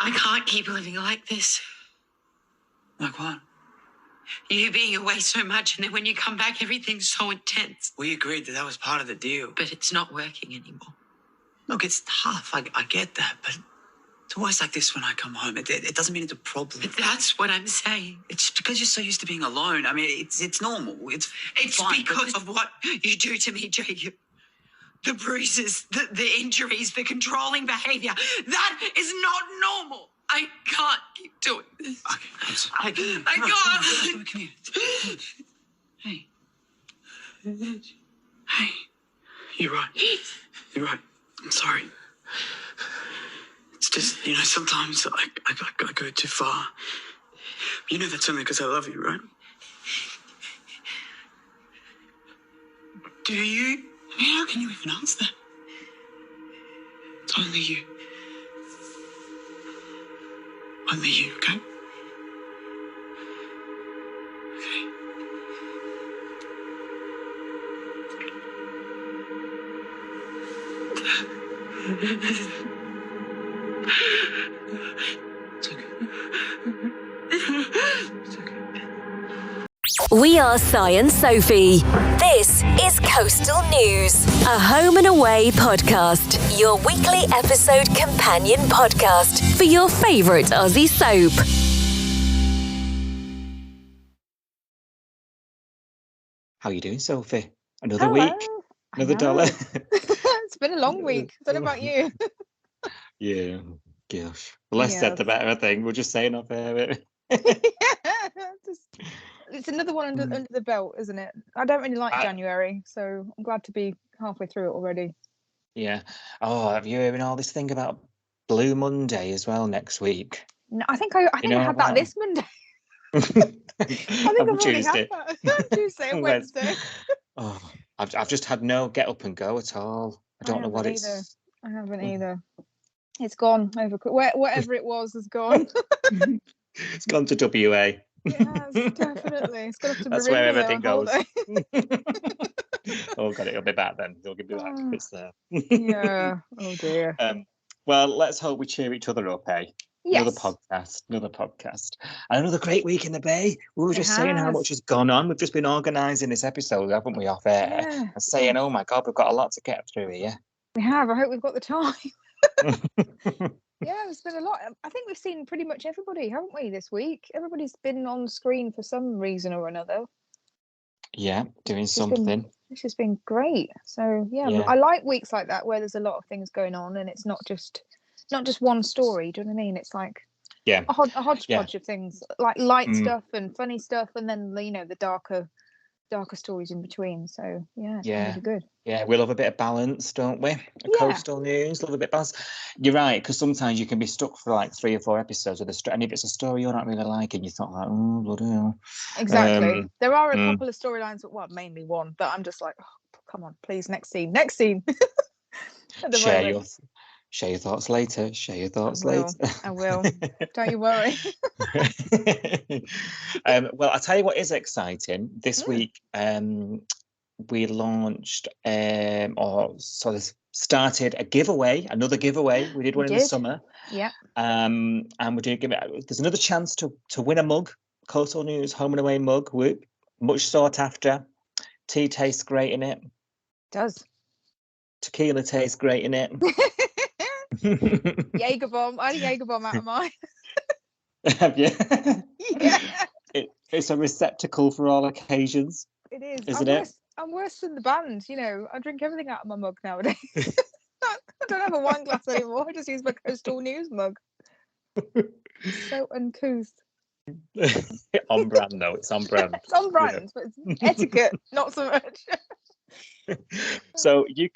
I can't keep living like this. Like what? You being away so much, and then when you come back, everything's so intense. We agreed that was part of the deal. But it's not working anymore. Look, it's tough. I get that, but it's always like this when I come home. It doesn't mean it's a problem. But that's what I'm saying. It's because you're so used to being alone. I mean, it's normal. It's fine, because of what you do to me, Jacob. The bruises, the injuries, the controlling behaviour. That is not normal. I can't keep doing this. Okay, I'm sorry. I can't. Come here. Hey. Hey. You're right. You're right. I'm sorry. It's just, sometimes I go too far. You know that's only because I love you, right? Do you? I mean, how can you even ask that? It's only you. Only you, okay? Okay. It's okay. It's okay. We are Si and Sophie. This is Coastal News, a home and away podcast, your weekly episode companion podcast for your favourite Aussie soap. How are you doing, Sophie? Another week? Another dollar? It's been a long week. I don't know about you. Yeah, gosh. The less said, the better, I think. We're just saying off air. It's another one under the belt, isn't it? I don't really like January, so I'm glad to be halfway through it already. Yeah. Oh, have you heard all this thing about Blue Monday as well next week? No, I think I had that this Monday. I think I've already had that. Tuesday and Wednesday. Oh, I've just had no get up and go at all. I don't know what it's. I haven't either. It's gone over. Whatever it was has gone. It's gone to WA. It has, definitely. It's gone up to That's Marilyn where everything goes. Oh God, it'll be back then. It'll be back. It's there. Yeah. Oh dear. Well, let's hope we cheer each other up, eh? Yes. Another podcast. And another great week in the Bay. We were just saying how much has gone on. We've just been organising this episode, haven't we, off air? Yeah. And saying, oh my God, we've got a lot to get through here. We have. I hope we've got the time. Yeah, it's been a lot. I think we've seen pretty much everybody, haven't we, this week? Everybody's been on screen for some reason or another. Yeah, doing something. Which has been great. So yeah, I like weeks like that where there's a lot of things going on and it's not just one story. Do you know what I mean? It's like a hodgepodge of things, like light stuff and funny stuff, and then the darker stories in between. So it's really good. Yeah, we love a bit of balance, don't we? Coastal News, love a bit of balance. You're right, because sometimes you can be stuck for like 3 or 4 episodes of and if it's a story you're not really liking, you thought like, oh bloody hell. Exactly. There are a couple of storylines, well, mainly one, that I'm just like, oh, come on, please, next scene. Share your thoughts later. I will. Don't you worry. Well, I'll tell you what is exciting. This week, we launched started a giveaway, another giveaway. We did one in the summer. Yeah. And we did give it. There's another chance to win a mug, Coastal News home and away mug. Whoop. Much sought after. Tea tastes great in it. Does. Tequila tastes great in it. Jaeger bomb. I had a Jaeger bomb out of mine. Have you? Yeah. It's a receptacle for all occasions. It is. Isn't it? I'm worse than the band. I drink everything out of my mug nowadays. I don't have a wine glass anymore. I just use my Coastal News mug. So uncouth. On brand, though. It's on brand. It's on brand, but it's etiquette, not so much. So you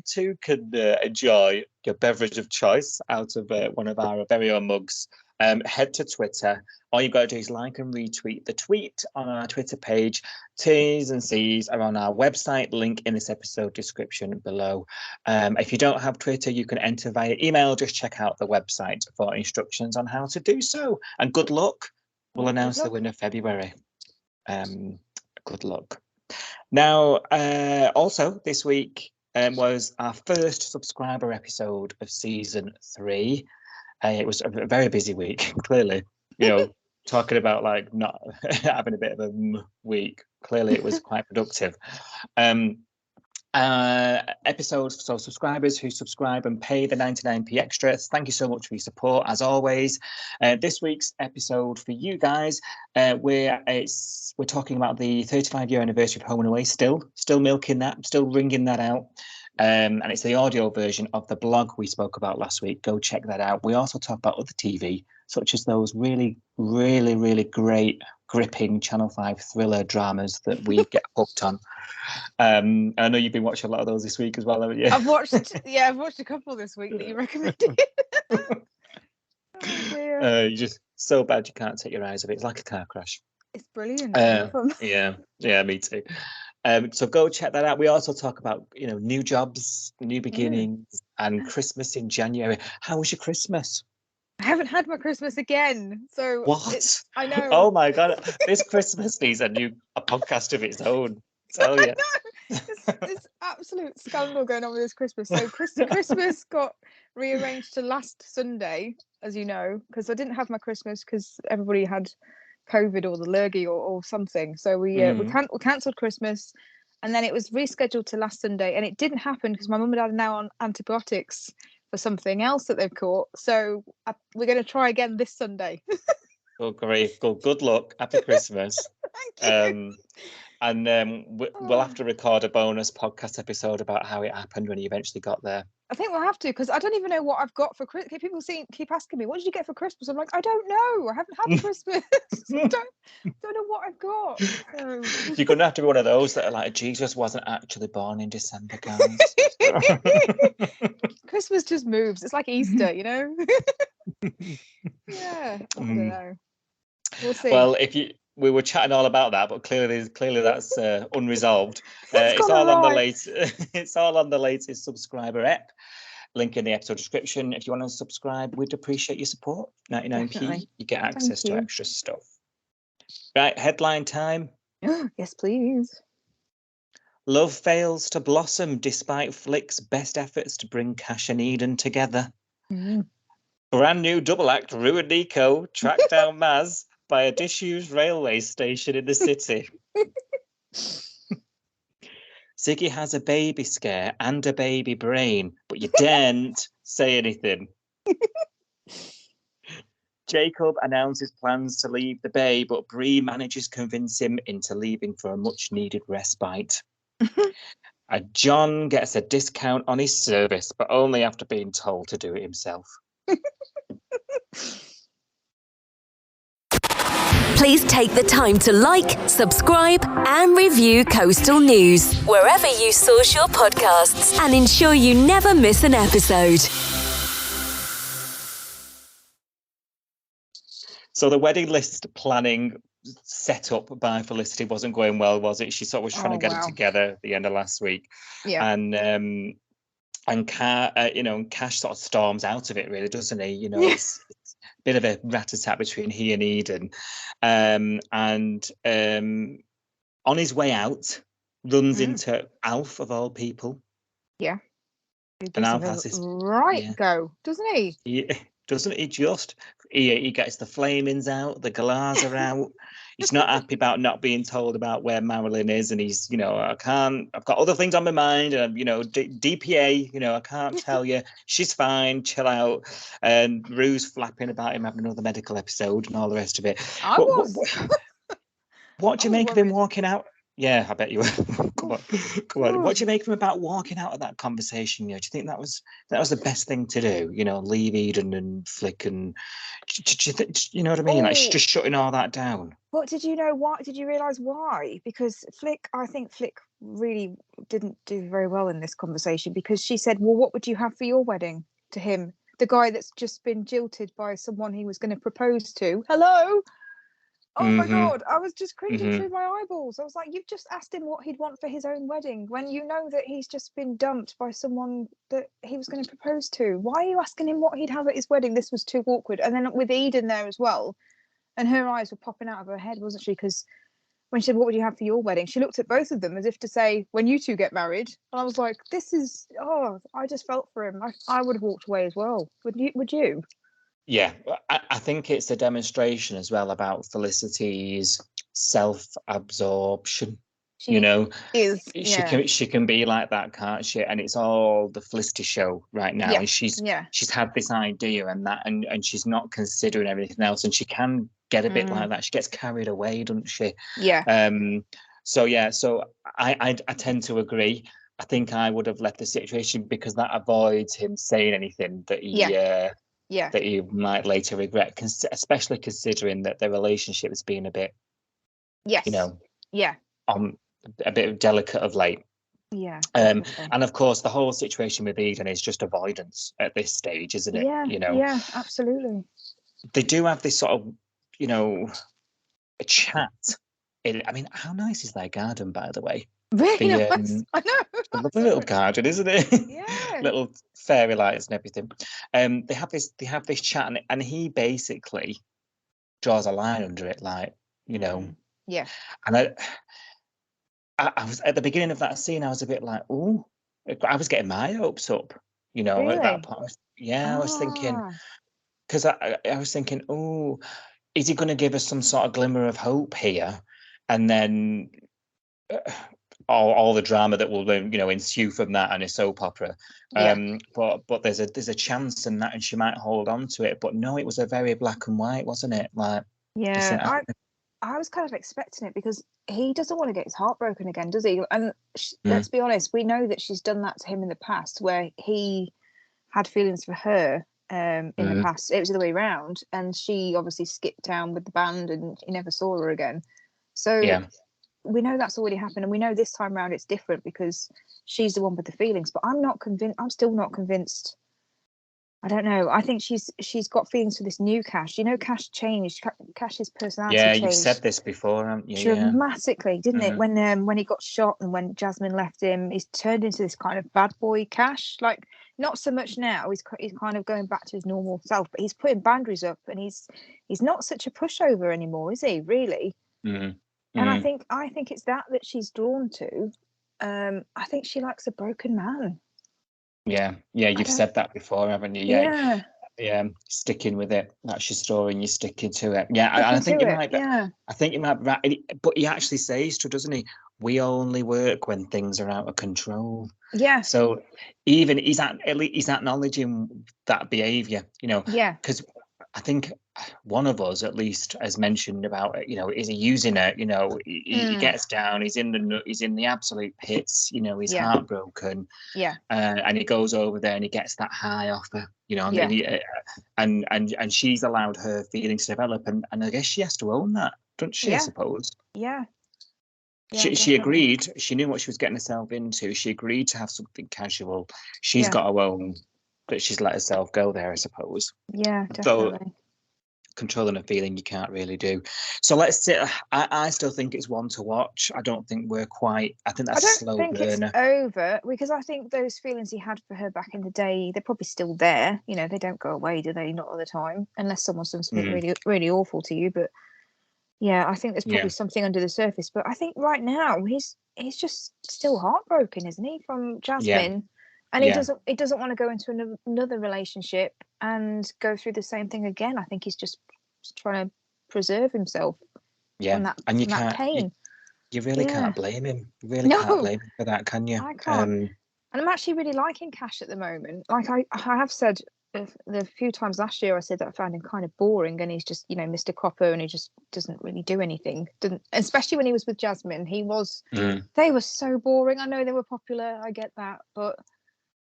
too can enjoy your beverage of choice out of one of our very own mugs. Head to Twitter. All you've got to do is like and retweet the tweet on our Twitter page. T's and C's are on our website, link in this episode description below. If you don't have Twitter, you can enter via email. Just check out the website for instructions on how to do so. And good luck. We'll announce the winner February. Good luck. Now, also this week was our first subscriber episode of season 3. It was a very busy week, clearly. Talking about like not having a bit of a week. Clearly, it was quite productive. Episodes, so subscribers who subscribe and pay the 99p extra, thank you so much for your support as always. This week's episode for you guys, we're talking about the 35-year anniversary of Home and Away, still milking that, still ringing that out. And it's the audio version of the blog we spoke about last week. Go check that out. We also talk about other TV, such as those really, really, really great, gripping Channel 5 thriller dramas that we get hooked on. I know you've been watching a lot of those this week as well, haven't you? I've watched a couple this week that you recommended. You're just so bad you can't take your eyes off it. It's like a car crash. It's brilliant. Yeah, me too. So go check that out. We also talk about, new jobs, new beginnings, and Christmas in January. How was your Christmas? I haven't had my Christmas again. So what? I know. Oh my God. This Christmas needs a podcast of its own. Tell you. This absolute scandal going on with this Christmas. So Christmas got rearranged to last Sunday, as you know, because I didn't have my Christmas because everybody had COVID or the lurgy or something. So we cancelled Christmas, and then it was rescheduled to last Sunday, and it didn't happen because my mum and dad are now on antibiotics for something else that they've caught. So we're going to try again this Sunday. Oh, great. Good luck. Happy Christmas. Thank you. And we'll have to record a bonus podcast episode about how it happened when you eventually got there. I think we'll have to, because I don't even know what I've got for Christmas. People keep asking me, what did you get for Christmas? I'm like, I don't know. I haven't had Christmas. I don't know what I've got. So. You're going to have to be one of those that are like, Jesus wasn't actually born in December, guys. Christmas just moves. It's like Easter, Yeah. I don't know. We'll see. Well, we were chatting all about that, but clearly that's unresolved. It's all on the latest subscriber app. Link in the episode description. If you want to subscribe, we'd appreciate your support. 99p, Definitely. you get access to extra stuff. Right, headline time. Yes, please. Love fails to blossom despite Flick's best efforts to bring Cash and Eden together. Brand new double act, Roo and Nikau track down Maz by a disused railway station in the city. Ziggy has a baby scare and a baby brain, but you daren't say anything. Jacob announces plans to leave the Bay, but Bree manages to convince him into leaving for a much-needed respite. John gets a discount on his service, but only after being told to do it himself. Please take the time to like, subscribe, and review Coastal News wherever you source your podcasts, and ensure you never miss an episode. So the wedding list planning set up by Felicity wasn't going well, was it? She sort of was trying to get it together at the end of last week. Yeah. And Cash sort of storms out of it, really, doesn't he? It's a bit of a rat-a-tat between he and Eden. And on his way out, runs into Alf, of all people. Yeah. And Alf has this go, doesn't he? Yeah. Doesn't he just? He gets the flamings out, the galahs are out. He's not happy about not being told about where Marilyn is, and he's, I've got other things on my mind, and DPA, I can't tell you. She's fine, chill out. And Roo's flapping about him having another medical episode and all the rest of it. What do you make of him walking out? Yeah, I bet you were. Come on. What do you make of him about walking out of that conversation? Do you think that was the best thing to do? Leave Eden and Flick, and you know what I mean? Like, just shutting all that down. But did you know why? Did you realise why? Because I think Flick really didn't do very well in this conversation, because she said, well, what would you have for your wedding, to him, the guy that's just been jilted by someone he was going to propose to. Hello? Oh my God, I was just cringing through my eyeballs. I was like, you've just asked him what he'd want for his own wedding when you know that he's just been dumped by someone that he was going to propose to. Why are you asking him what he'd have at his wedding? This was too awkward. And then with Eden there as well, and her eyes were popping out of her head, wasn't she? Because when she said, what would you have for your wedding? She looked at both of them as if to say, when you two get married. And I was like, I just felt for him. I would have walked away as well. Would you? Yeah, I think it's a demonstration as well about Felicity's self-absorption. She is, she can be like that, can't she? And it's all the Felicity show right now. And she's had this idea and she's not considering everything else. And she can get a bit like that. She gets carried away, doesn't she? Yeah. So I tend to agree. I think I would have left the situation because that avoids him saying anything that he might later regret, especially considering that their relationship has been a bit, a bit delicate of late. Yeah. And of course, the whole situation with Eden is just avoidance at this stage, isn't it? Yeah. Yeah, absolutely. They do have this sort of, a chat. I mean, how nice is their garden, by the way? Really nice. I know. A lovely little garden, isn't it? Yeah. Little fairy lights and everything. They have this chat, and he basically draws a line under it, like, Yeah. And I was at the beginning of that scene, I was a bit like, oh, I was getting my hopes up, Really? at that point. Yeah, I was thinking, because I was thinking, oh, is he going to give us some sort of glimmer of hope here? And then all the drama that will then, ensue from that and a soap opera. But there's a chance in that, and she might hold on to it. But no, it was a very black and white, wasn't it? Like, I was kind of expecting it because he doesn't want to get his heart broken again, does he? And let's be honest, we know that she's done that to him in the past, where he had feelings for her in the past. It was the other way around, and she obviously skipped town with the band, and he never saw her again. So we know that's already happened, and we know this time around it's different because she's the one with the feelings. But I'm not convinced. I'm still not convinced. I don't know. I think she's got feelings for this new Cash. Cash changed. Cash's personality changed. Yeah, you've said this before, haven't you? Dramatically, didn't it? When he got shot and when Jasmine left him, he's turned into this kind of bad boy Cash. Like, not so much now. He's kind of going back to his normal self, but he's putting boundaries up, and he's not such a pushover anymore, is he? Really? And I think it's that she's drawn to. I think she likes a broken man. Yeah, you've said that before, haven't you? Yeah, sticking with it. That's your story, and you're sticking to it. Yeah, I think you might. I think you might be right. But he actually says to her, doesn't he? We only work when things are out of control. Yeah. So even he's acknowledging that behaviour, Yeah. Because I think one of us, at least, has mentioned about it. Is he using it? He gets down. He's in the absolute pits. He's heartbroken. Yeah. And he goes over there and he gets that high off her. And she's allowed her feelings to develop, and I guess she has to own that, doesn't she? I suppose. Yeah. She agreed. She knew what she was getting herself into. She agreed to have something casual. She's got her own, but she's let herself go there, I suppose. Yeah, definitely. So, controlling a feeling you can't really do. So let's say I still think it's one to watch. I don't think we're quite. I think that's a slow burner. I don't think it's over, because I think those feelings he had for her back in the day, they're probably still there. They don't go away, do they? Not all the time, unless someone's done something really, really awful to you. But yeah, I think there's probably something under the surface. But I think right now he's just still heartbroken, isn't he, from Jasmine? And he doesn't want to go into another relationship and go through the same thing again. I think he's just trying to preserve himself from that pain. You really can't blame him. You really can't blame him for that, can you? I can't. And I'm actually really liking Cash at the moment. Like I have said the few times last year, I said that I found him kind of boring, and he's just, Mr. Copper, and he just doesn't really do anything. Especially when he was with Jasmine, they were so boring. I know they were popular, I get that, but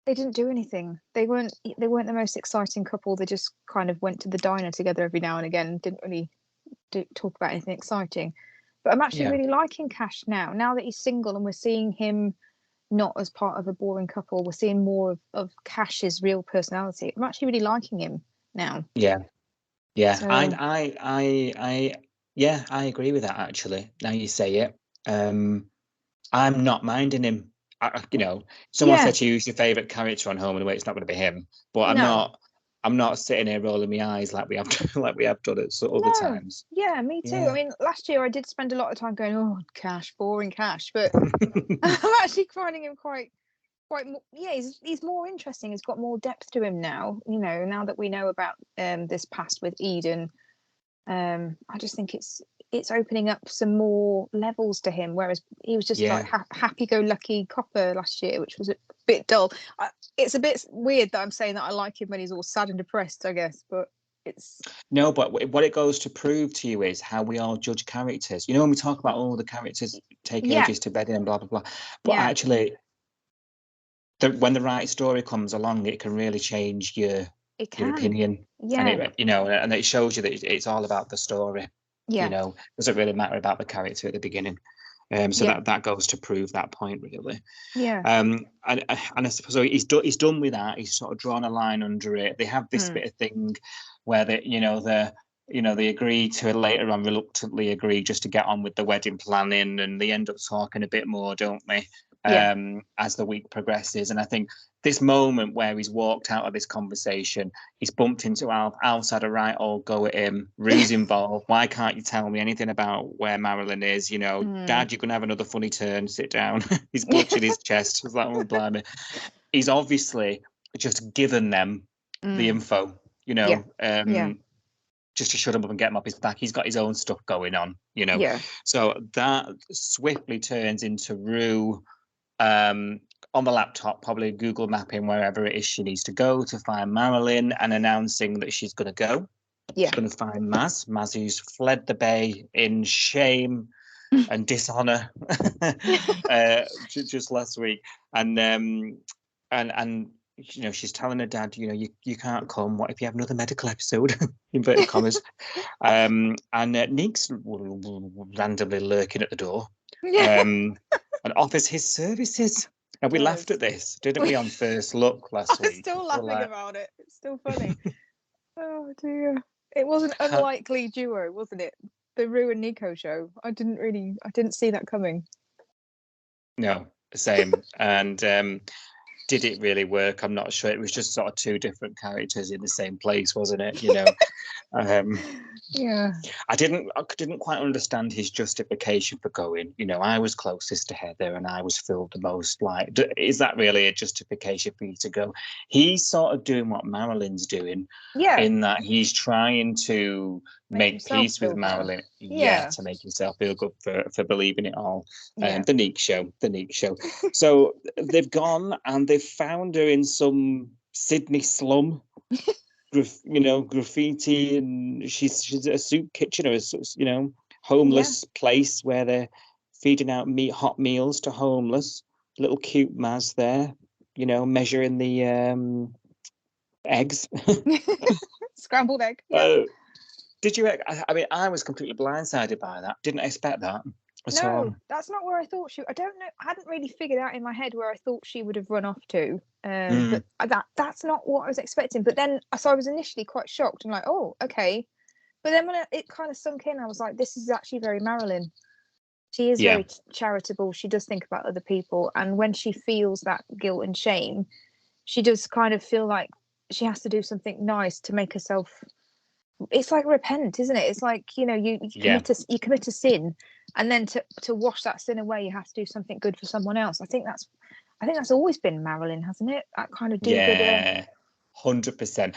they didn't do anything. They weren't the most exciting couple. They just kind of went to the diner together every now and again. Didn't really talk about anything exciting. But I'm actually really liking Cash now that he's single, and we're seeing him not as part of a boring couple. We're seeing more of Cash's real personality. I'm actually really liking him now. Yeah. So, I agree with that, actually. Now you say it. I'm not minding him. Someone said to you, who's your favourite character on Home and Away? It's not going to be him, but I'm not sitting here rolling my eyes like we have done it other times. Yeah, me too. I mean, last year I did spend a lot of time going, oh, Cash, boring Cash, but I'm actually finding him quite he's more interesting. He's got more depth to him now. Now that we know about this past with Eden, I just think it's opening up some more levels to him. Whereas he was just like happy-go-lucky copper last year, which was a bit dull. It's a bit weird that I'm saying that I like him when he's all sad and depressed, I guess, but. No, but what it goes to prove to you is how we all judge characters. When we talk about all the characters take ages to bed in, blah blah blah, but actually, when the right story comes along, it can really change your opinion. And and it shows you that it's all about the story. Doesn't really matter about the character at the beginning. That goes to prove that point, really. And I suppose so he's done with that. He's sort of drawn a line under it. They have this bit of thing where they agree to later on, reluctantly agree just to get on with the wedding planning, and they end up talking a bit more, don't they? As the week progresses. And I think this moment where he's walked out of this conversation, he's bumped into Alf. Alf's had a right old go at him. Roo's involved. Why can't you tell me anything about where Marilyn is? Dad, you're going to have another funny turn. Sit down. He's clutching his chest. It's like, oh, blimey. He's obviously just given them the info, just to shut him up and get him off his back. He's got his own stuff going on, So that swiftly turns into Roo on the laptop, probably Google mapping wherever it is she needs to go to find Marilyn, and announcing that she's going to go. She's going to find Maz who's fled the bay in shame and dishonor just last week, and she's telling her dad, you can't come. What if you have another medical episode? Inverted commas. And Nick's randomly lurking at the door. And offers his services. And we laughed at this, didn't we, on First Look last week? I'm still laughing about it. It's still funny. Oh dear. It was an unlikely duo, wasn't it? The Roo and Nikau show. I didn't see that coming. No, same. And did it really work? I'm not sure. It was just sort of two different characters in the same place, wasn't it? I didn't quite understand his justification for going. I was closest to Heather and I was filled the most. Like, is that really a justification for you to go? He's sort of doing what Marilyn's doing, in that he's trying to make peace with Marilyn, to make himself feel good for believing it all. The Nick show. So they've gone and they've found her in some Sydney slum. Graffiti, and she's a soup kitchen, or a homeless place where they're feeding out hot meals to homeless. Little cute Maz there, measuring the eggs. Scrambled egg. Did you? I mean, I was completely blindsided by that. Didn't expect that. No, that's not where I thought she. I don't know. I hadn't really figured out in my head where I thought she would have run off to. But that's not what I was expecting. But then, so I was initially quite shocked. I'm like, oh, okay. But then when it kind of sunk in, I was like, this is actually very Marilyn. She is very charitable. She does think about other people, and when she feels that guilt and shame, she does kind of feel like she has to do something nice to make herself. It's like repent, isn't it? It's like you commit a sin, and then to wash that sin away, you have to do something good for someone else. I think that's always been Marilyn, hasn't it? That kind of do-gooder. 100%.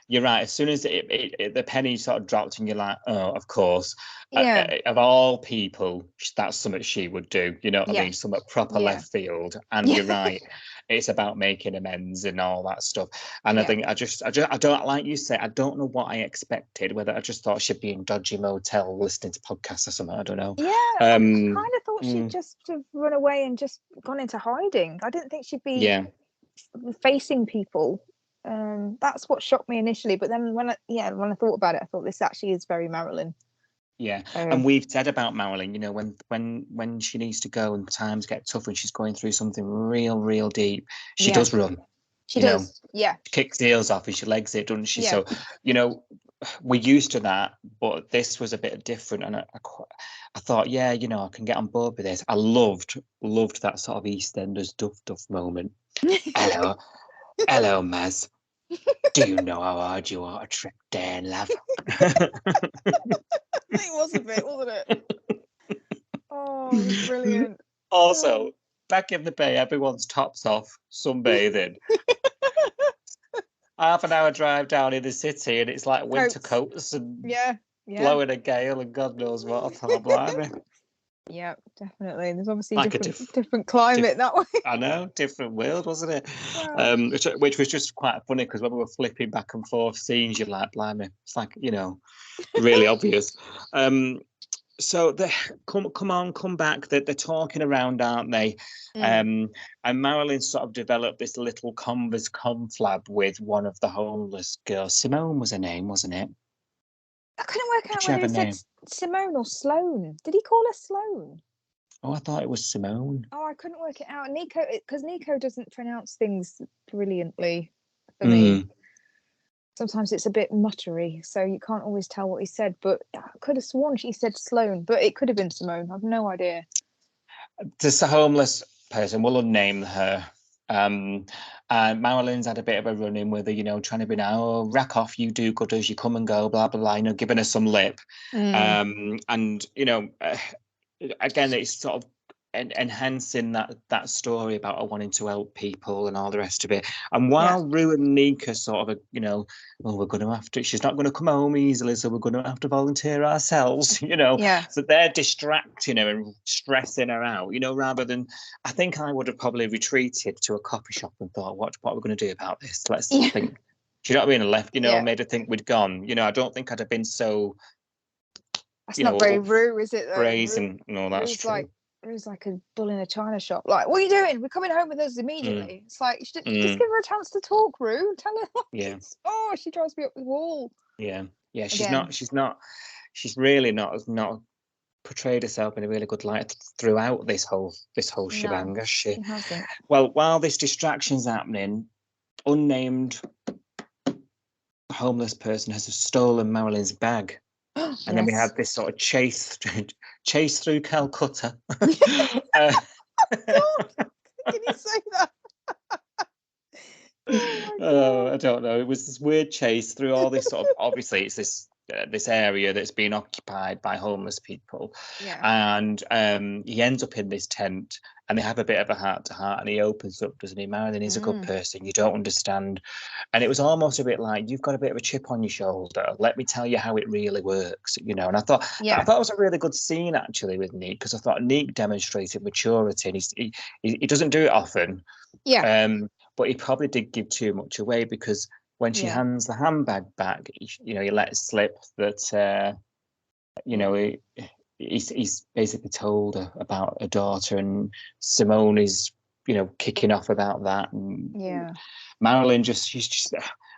You're right. As soon as the penny sort of dropped, and you're like, oh, of course. Of all people, that's something she would do. You know what I mean? Something proper left field. And you're right. It's about making amends and all that stuff. And I think I don't, like you say, I don't know what I expected. Whether I just thought she'd be in dodgy motel listening to podcasts or something. I don't know. Yeah, I kind of thought she'd just have run away and just gone into hiding. I didn't think she'd be facing people. That's what shocked me initially. But then when I thought about it, I thought this actually is very Marilyn. Yeah, and we've said about Marilyn, when she needs to go and times get tough and she's going through something real deep, she does run. She does. She kicks the heels off and she legs it, doesn't she? So, we're used to that, but this was a bit different, and I thought, I can get on board with this. I loved that sort of EastEnders duff moment. Hello, Maz. Do you know how hard you are to trip down, love? It was a bit, wasn't it? Oh, it was brilliant. Also, back in the bay, everyone's tops off, sunbathing. Half an hour drive down in the city, and it's like winter coats and blowing a gale and God knows what. I thought, blimey. Yeah, definitely. There's obviously like different climate that way. I know, different world, wasn't it? Yeah. Which was just quite funny because when we were flipping back and forth scenes, you're like, blimey, it's like, really obvious. So they come back. They're talking around, aren't they? And Marilyn sort of developed this little conflab with one of the homeless girls. Simone was her name, wasn't it? I couldn't work out whether he said Simone or Sloane. Did he call her Sloane? Oh, I thought it was Simone. Oh, I couldn't work it out. Nikau, because Nikau doesn't pronounce things brilliantly for me. Sometimes it's a bit muttery, so you can't always tell what he said. But I could have sworn she said Sloane, but it could have been Simone. I've no idea. This homeless person, we'll unname her. And Marilyn's had a bit of a run-in with her, trying to be now, rack off, you do-gooders, you come and go, blah, blah, blah, giving her some lip. And, again, it's sort of enhancing that story about her wanting to help people and all the rest of it. And while Roo and Nika sort of, we're going to have to, she's not going to come home easily, so we're going to have to volunteer ourselves, So they're distracting her and stressing her out, rather than, I think I would have probably retreated to a coffee shop and thought, what are we going to do about this? Let's think. Do you know what I mean? And left, made her think we'd gone. I don't think I'd have been so. That's not very Roo, is it? Brazen. No, that's true. Roo's like a bull in a china shop. Like, what are you doing? We're coming home with us immediately. It's like, just give her a chance to talk, Roo. Tell her. Oh, she drives me up the wall. Yeah. She's really not portrayed herself in a really good light throughout this whole shebang, has she? She hasn't. Well, while this distraction's happening, unnamed homeless person has stolen Marilyn's bag. And then we had this sort of chase through Calcutta. God, can you say that? I don't know. It was this weird chase through all this sort of. Obviously, it's this area that's been occupied by homeless people, and he ends up in this tent, and they have a bit of a heart-to-heart, and he opens up, doesn't he? Marilyn is a good person. You don't understand. And it was almost a bit like, you've got a bit of a chip on your shoulder. Let me tell you how it really works, And I thought it was a really good scene actually with Neek, because I thought Neek demonstrated maturity, and he doesn't do it often. But he probably did give too much away, because when she hands the handbag back, he lets slip that he's basically told her about her daughter, and Simone is kicking off about that, and Marilyn she's just,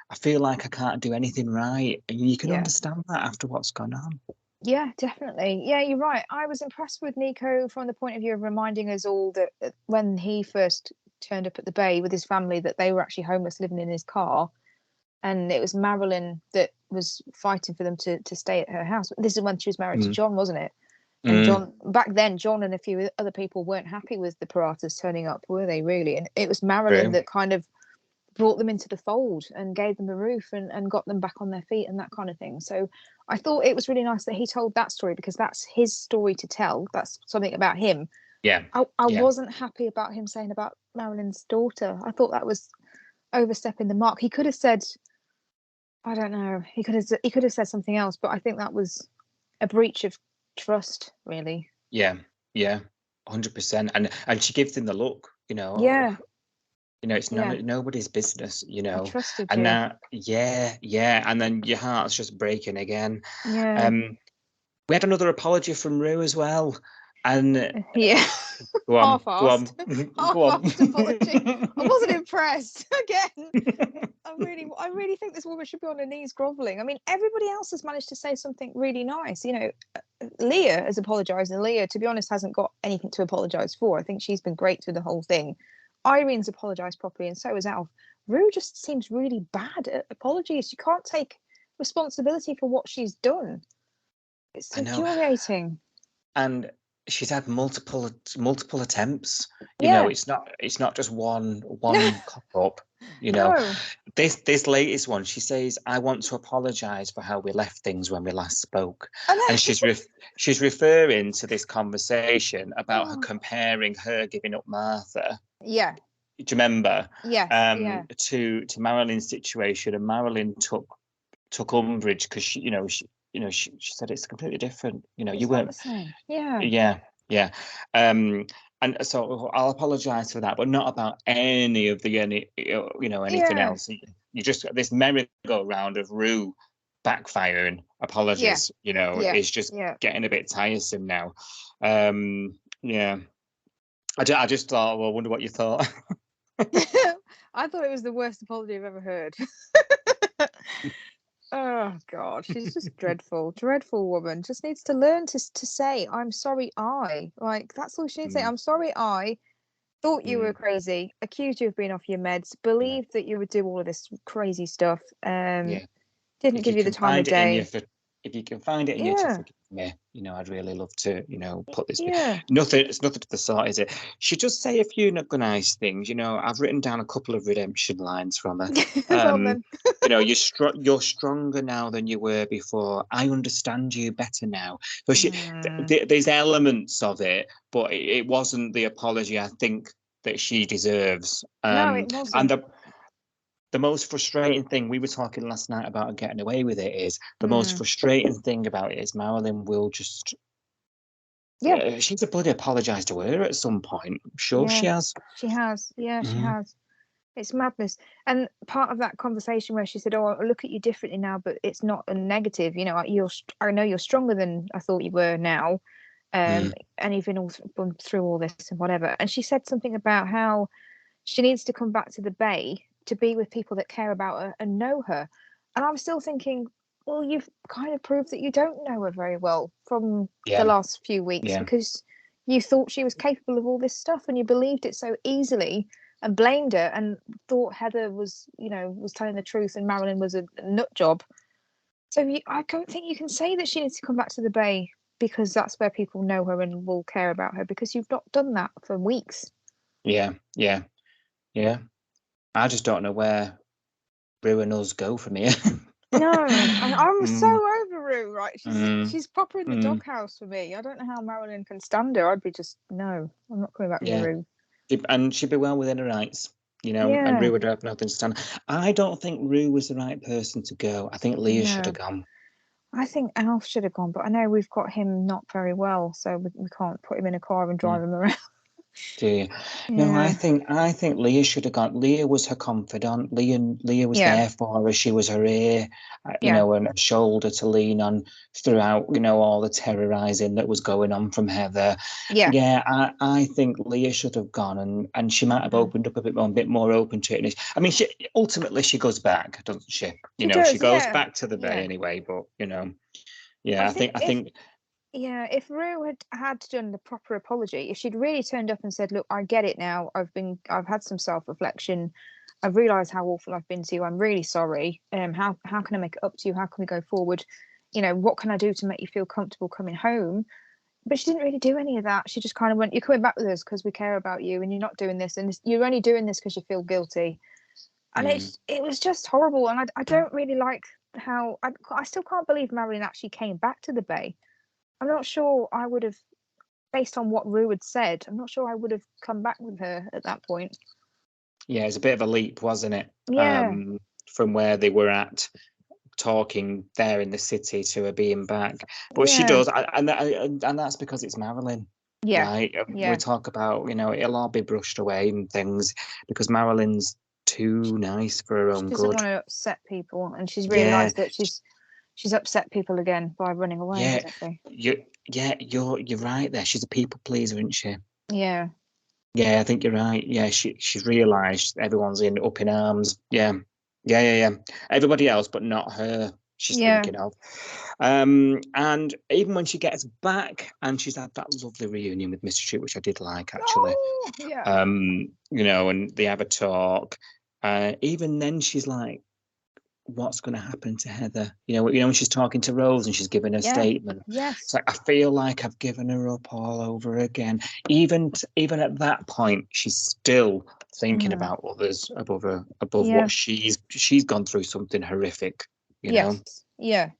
I feel like I can't do anything right, and you can understand that after what's gone on. Yeah, definitely. Yeah, you're right. I was impressed with Nikau from the point of view of reminding us all that when he first turned up at the bay with his family, that they were actually homeless, living in his car, and it was Marilyn that was fighting for them to stay at her house. This is when she was married to John, wasn't it? And John, back then, John and a few other people weren't happy with the Paratas turning up, were they really? And it was Marilyn that kind of brought them into the fold and gave them a roof and got them back on their feet and that kind of thing. So I thought it was really nice that he told that story, because that's his story to tell. That's something about him. Yeah. I wasn't happy about him saying about Marilyn's daughter. I thought that was overstepping the mark. He could have said, I don't know, he could have said something else, but I think that was a breach of trust, really. Yeah 100%. And she gives him the look, it's nobody's business, I trusted and you. now and then your heart's just breaking again. We had another apology from Roo as well, and go on. Half-assed apology. I wasn't impressed again. I really think this woman should be on her knees groveling. I mean, everybody else has managed to say something really nice. Leah has apologized, and Leah, to be honest, hasn't got anything to apologize for. I think she's been great through the whole thing. Irene's apologized properly, and so has Alf. Roo just seems really bad at apologies. She can't take responsibility for what she's done. It's infuriating. And she's had multiple attempts. It's not just one cock up. This latest one, she says, "I want to apologise for how we left things when we last spoke," and she's referring to this conversation about her comparing her giving up Martha. Yeah. Do you remember? Yes. To Marilyn's situation, and Marilyn took umbrage because she said it's completely different. It's you weren't the same. Yeah. Yeah. And so I'll apologise for that, but not about anything else. You just this merry-go-round of Roo backfiring apologies. Is just getting a bit tiresome now. Yeah. I just thought, well, I wonder what you thought. I thought it was the worst apology I've ever heard. Oh God, she's just dreadful woman. Just needs to learn to say, "I'm sorry, that's all she needs to say. I'm sorry, I thought you were crazy, accused you of being off your meds, believed that you would do all of this crazy stuff, didn't give you the time of day. If you can find it in you to forgive me, I'd really love to, put this. It's nothing to the sort, is it? She just say a few nice things. I've written down a couple of redemption lines from her. You're stronger now than you were before. I understand you better now. So there's elements of it, but it wasn't the apology I think that she deserves. No, it wasn't. And the most frustrating thing, we were talking last night about getting away with it, is the most frustrating thing about it is Marilyn will just she's a bloody apologised to her at some point. I'm sure she has. She has. Yeah, she has. It's madness. And part of that conversation where she said, "Oh, I look at you differently now, but it's not a negative. I know you're stronger than I thought you were now, and you've been through all this and whatever." And she said something about how she needs to come back to the Bay to be with people that care about her and know her. And I'm still thinking, well, you've kind of proved that you don't know her very well from the last few weeks, because you thought she was capable of all this stuff and you believed it so easily and blamed her and thought Heather was telling the truth and Marilyn was a nut job. So I don't think you can say that she needs to come back to the Bay because that's where people know her and will care about her, because you've not done that for weeks. Yeah. I just don't know where Roo and us go from here. No, I'm so over Roo, right? She's proper in the doghouse for me. I don't know how Marilyn can stand her. I'd be no, I'm not coming back to Roo. And she'd be well within her rights, and Roo would have nothing to stand. I don't think Roo was the right person to go. I think Leah should have gone. I think Alf should have gone, but I know we've got him not very well, so we can't put him in a car and drive him around. Do you? No, I think Leah should have gone. Leah was her confidant. Leah was there for her. She was her ear, and a shoulder to lean on throughout, all the terrorising that was going on from Heather. I think Leah should have gone, and she might have opened up a bit more open to it. I mean, ultimately she goes back, doesn't she? She goes back to the Bay anyway. But I think. Yeah, if Roo had done the proper apology, if she'd really turned up and said, "Look, I get it now. I've had some self-reflection. I've realised how awful I've been to you. I'm really sorry. How can I make it up to you? How can we go forward? What can I do to make you feel comfortable coming home?" But she didn't really do any of that. She just kind of went, "You're coming back with us because we care about you, and you're not doing this, and you're only doing this because you feel guilty." And it was just horrible. And I don't really like how I still can't believe Marilyn actually came back to the Bay. I'm not sure I would have, based on what Roo had said, I'm not sure I would have come back with her at that point. Yeah, it's a bit of a leap, wasn't it? Yeah. From where they were at, talking there in the city, to her being back. But she does, and that's because it's Marilyn. Yeah. Right? We talk about, it'll all be brushed away and things because Marilyn's too nice for her own good. She doesn't want to upset people, and she's realised that she's upset people again by running away. You're right there. She's a people pleaser, isn't she? Yeah. Yeah, I think you're right. Yeah, she's realised everyone's up in arms. Yeah. Everybody else, but not her. She's thinking of. And even when she gets back, and she's had that lovely reunion with Mr. Street, which I did like actually. Oh, yeah. And they have a talk. Even then, she's like, what's going to happen to Heather? When she's talking to Rose and she's giving her statement. Yes. It's like, I feel like I've given her up all over again. Even at that point, she's still thinking about others above what she's gone through something horrific, you know. Yeah.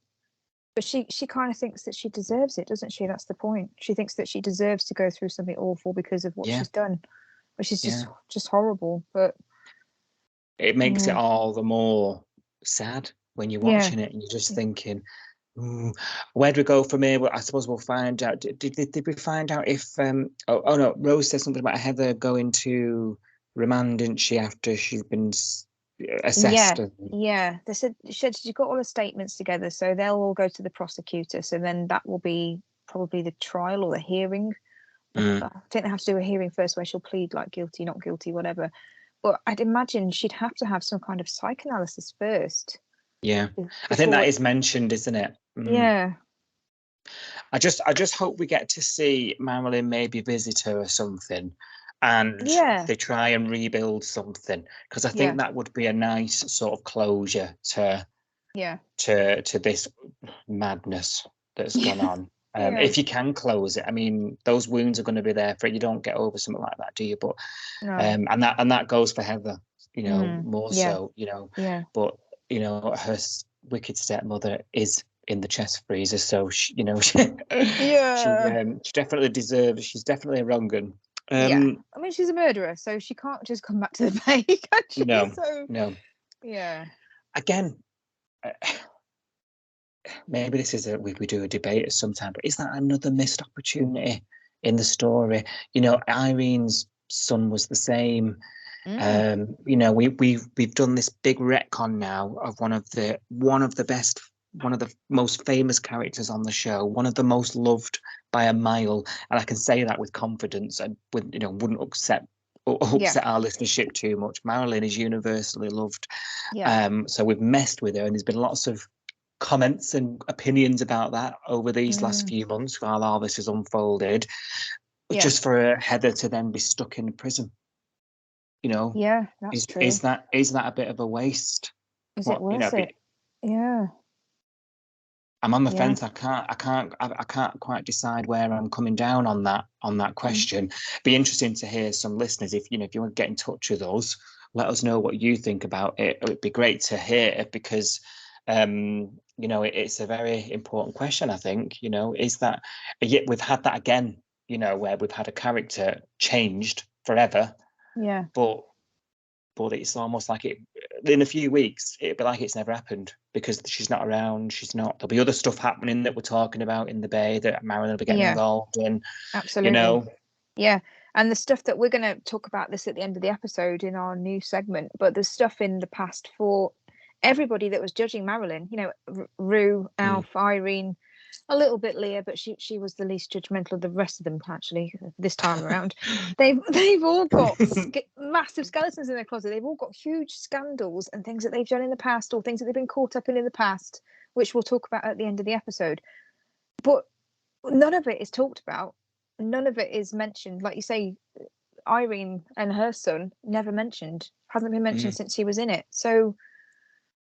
But she kind of thinks that she deserves it, doesn't she? That's the point. She thinks that she deserves to go through something awful because of what she's done, which is just horrible. But it makes it all the more sad when you're watching it and you're just thinking, where do we go from here? Well, I suppose we'll find out. Did we find out if oh no, Rose said something about Heather going to remand, didn't she, after she's been assessed? Yeah. They said she got all the statements together, so they'll all go to the prosecutor. So then that will be probably the trial or the hearing. I think they have to do a hearing first where she'll plead like guilty, not guilty, whatever. But I'd imagine she'd have to have some kind of psychoanalysis first. Yeah, I think that is mentioned, isn't it? Yeah. I just hope we get to see Marilyn maybe visit her or something, and they try and rebuild something, because I think that would be a nice sort of closure to this madness that's gone on. If you can close it, I mean, those wounds are going to be there for it. You don't get over something like that, do you? But and that goes for Heather, you know, more so, you know. But you know, her wicked stepmother is in the chest freezer, so she, you know, she definitely deserves. She's definitely a wrong un. I mean, she's a murderer, so she can't just come back to the bay, can she? No. Yeah. Again, maybe this is we do a debate at some time, but is that another missed opportunity in the story? You know, Irene's son was the same. You know, we've done this big retcon now of one of the most famous characters on the show, one of the most loved by a mile, and I can say that with confidence and wouldn't upset our listenership too much. Marilyn is universally loved. So we've messed with her, and there's been lots of comments and opinions about that over these last few months while all this has unfolded. Just for Heather to then be stuck in prison, you know, that's true. Is that a bit of a waste? Is it worth it? I'm on the fence. I can't quite decide where I'm coming down on that question. Be interesting to hear some listeners. If you want to get in touch with us, let us know what you think about it. It'd be great to hear, because you know, it's a very important question. I think, you know, is that yet we've had that again, you know, where we've had a character changed forever. But it's almost like it in a few weeks it'd be like it's never happened, because she's not around. There'll be other stuff happening that we're talking about in the bay that Marilyn will be getting involved in. Absolutely. You know. And the stuff that we're going to talk about this at the end of the episode in our new segment, but there's stuff in the past for everybody that was judging Marilyn, you know, Roo, Alf, Irene, a little bit Leah, but she was the least judgmental of the rest of them, actually, this time around. They've all got massive skeletons in their closet. They've all got huge scandals and things that they've done in the past, or things that they've been caught up in the past, which we'll talk about at the end of the episode. But none of it is talked about. None of it is mentioned. Like you say, Irene and her son never mentioned, hasn't been mentioned since he was in it. So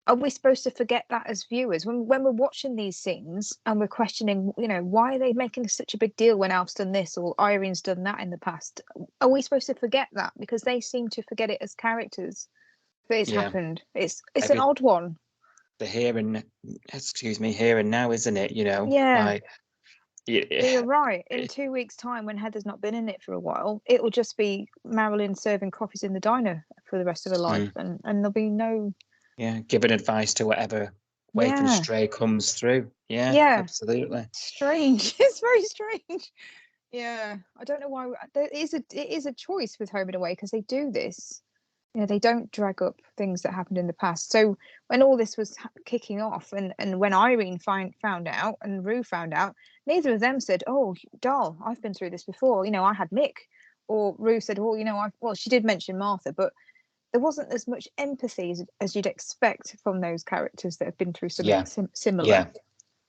are we supposed to forget that as viewers when we're watching these scenes and we're questioning, you know, why are they making such a big deal when Alf's done this or Irene's done that in the past? Are we supposed to forget that? Because they seem to forget it as characters that it's happened. It's an odd one. The here and now, isn't it? You know, like, you're right. In 2 weeks' time, when Heather's not been in it for a while, it will just be Marilyn serving coffees in the diner for the rest of her life, and there'll be no. Giving advice to whatever waving stray comes through. Absolutely. Strange. It's very strange. I don't know why. It is a choice with Home and Away, because they do this. You know, they don't drag up things that happened in the past. So when all this was kicking off, and when Irene found out and Roo found out, neither of them said, "Oh, doll, I've been through this before. You know, I had Mick." Or Roo said, "Oh, you know, she did mention Martha, but." There wasn't as much empathy as you'd expect from those characters that have been through something similar.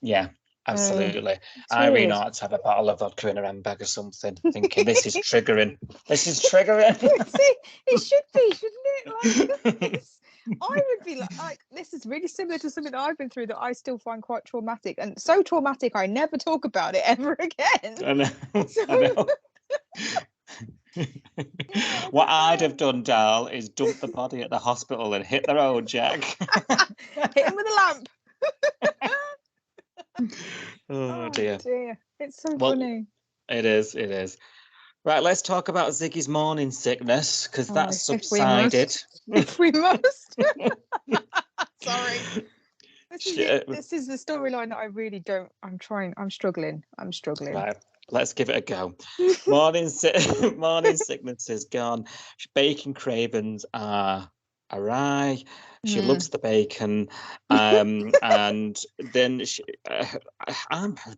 Yeah, absolutely. Irene ought to have a bottle of vodka in her handbag or something, thinking this is triggering. This is triggering. See, it should be, shouldn't it? Like, I would be like, this is really similar to something that I've been through that I still find quite traumatic, and so traumatic I never talk about it ever again. I know. What I'd have done, Dal, is dump the body at the hospital and hit the road, Jack. Hit him with a lamp. Oh dear. It's so funny. It is. Right, let's talk about Ziggy's morning sickness, because that's subsided. If we must. Sorry. This is the storyline that I really don't. I'm struggling. Right, let's give it a go. Morning sickness is gone. Bacon cravings are awry. She loves the bacon, and then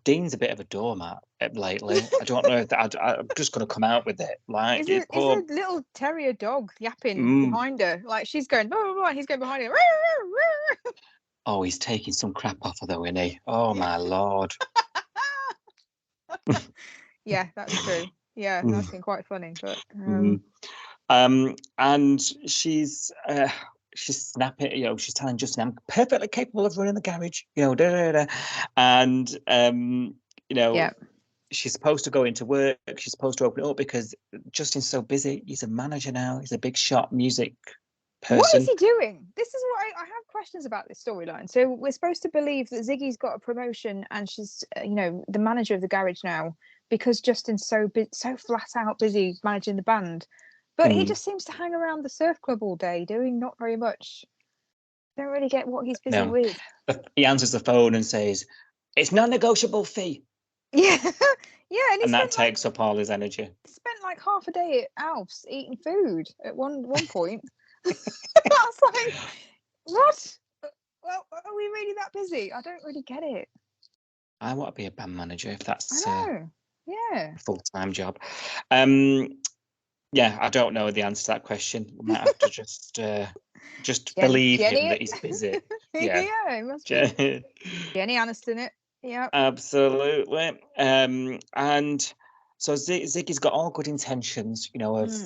Dean's a bit of a doormat lately. I don't know if I'm just going to come out with it. Like, it's a little terrier dog yapping behind her. Like, she's going, blah, blah, blah, and he's going behind her. Oh, he's taking some crap off her though, isn't he? Oh my Lord. Yeah, that's true. Yeah, that's been quite funny. But and she's snapping, she's telling Justin, I'm perfectly capable of running the garage, and she's supposed to go into work, she's supposed to open it up because Justin's so busy. He's a manager now, he's a big shot music person. What is he doing? This is what I have questions about this storyline. So we're supposed to believe that Ziggy's got a promotion and she's the manager of the garage now because Justin's so flat out busy managing the band. But he just seems to hang around the surf club all day doing not very much. Don't really get what he's busy with. He answers the phone and says, it's non-negotiable fee. Yeah. Yeah. And that takes up all his energy. He spent like half a day at Alf's eating food at one point. I was like, what? Well, are we really that busy? I don't really get it. I want to be a band manager if that's a full-time job. Yeah, I don't know the answer to that question. We might have to just believe him that he's busy. Yeah, it must be. Jenny Aniston it. Yeah. Absolutely. And so Ziggy's got all good intentions,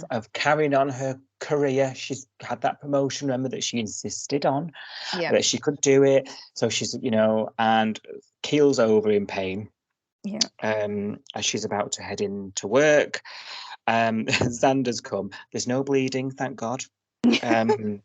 of carrying on her career. She's had that promotion, remember, that she insisted on, that she could do it. So she's, and keels over in pain. Yeah. As she's about to head into work. Xander's come. There's no bleeding, thank God. But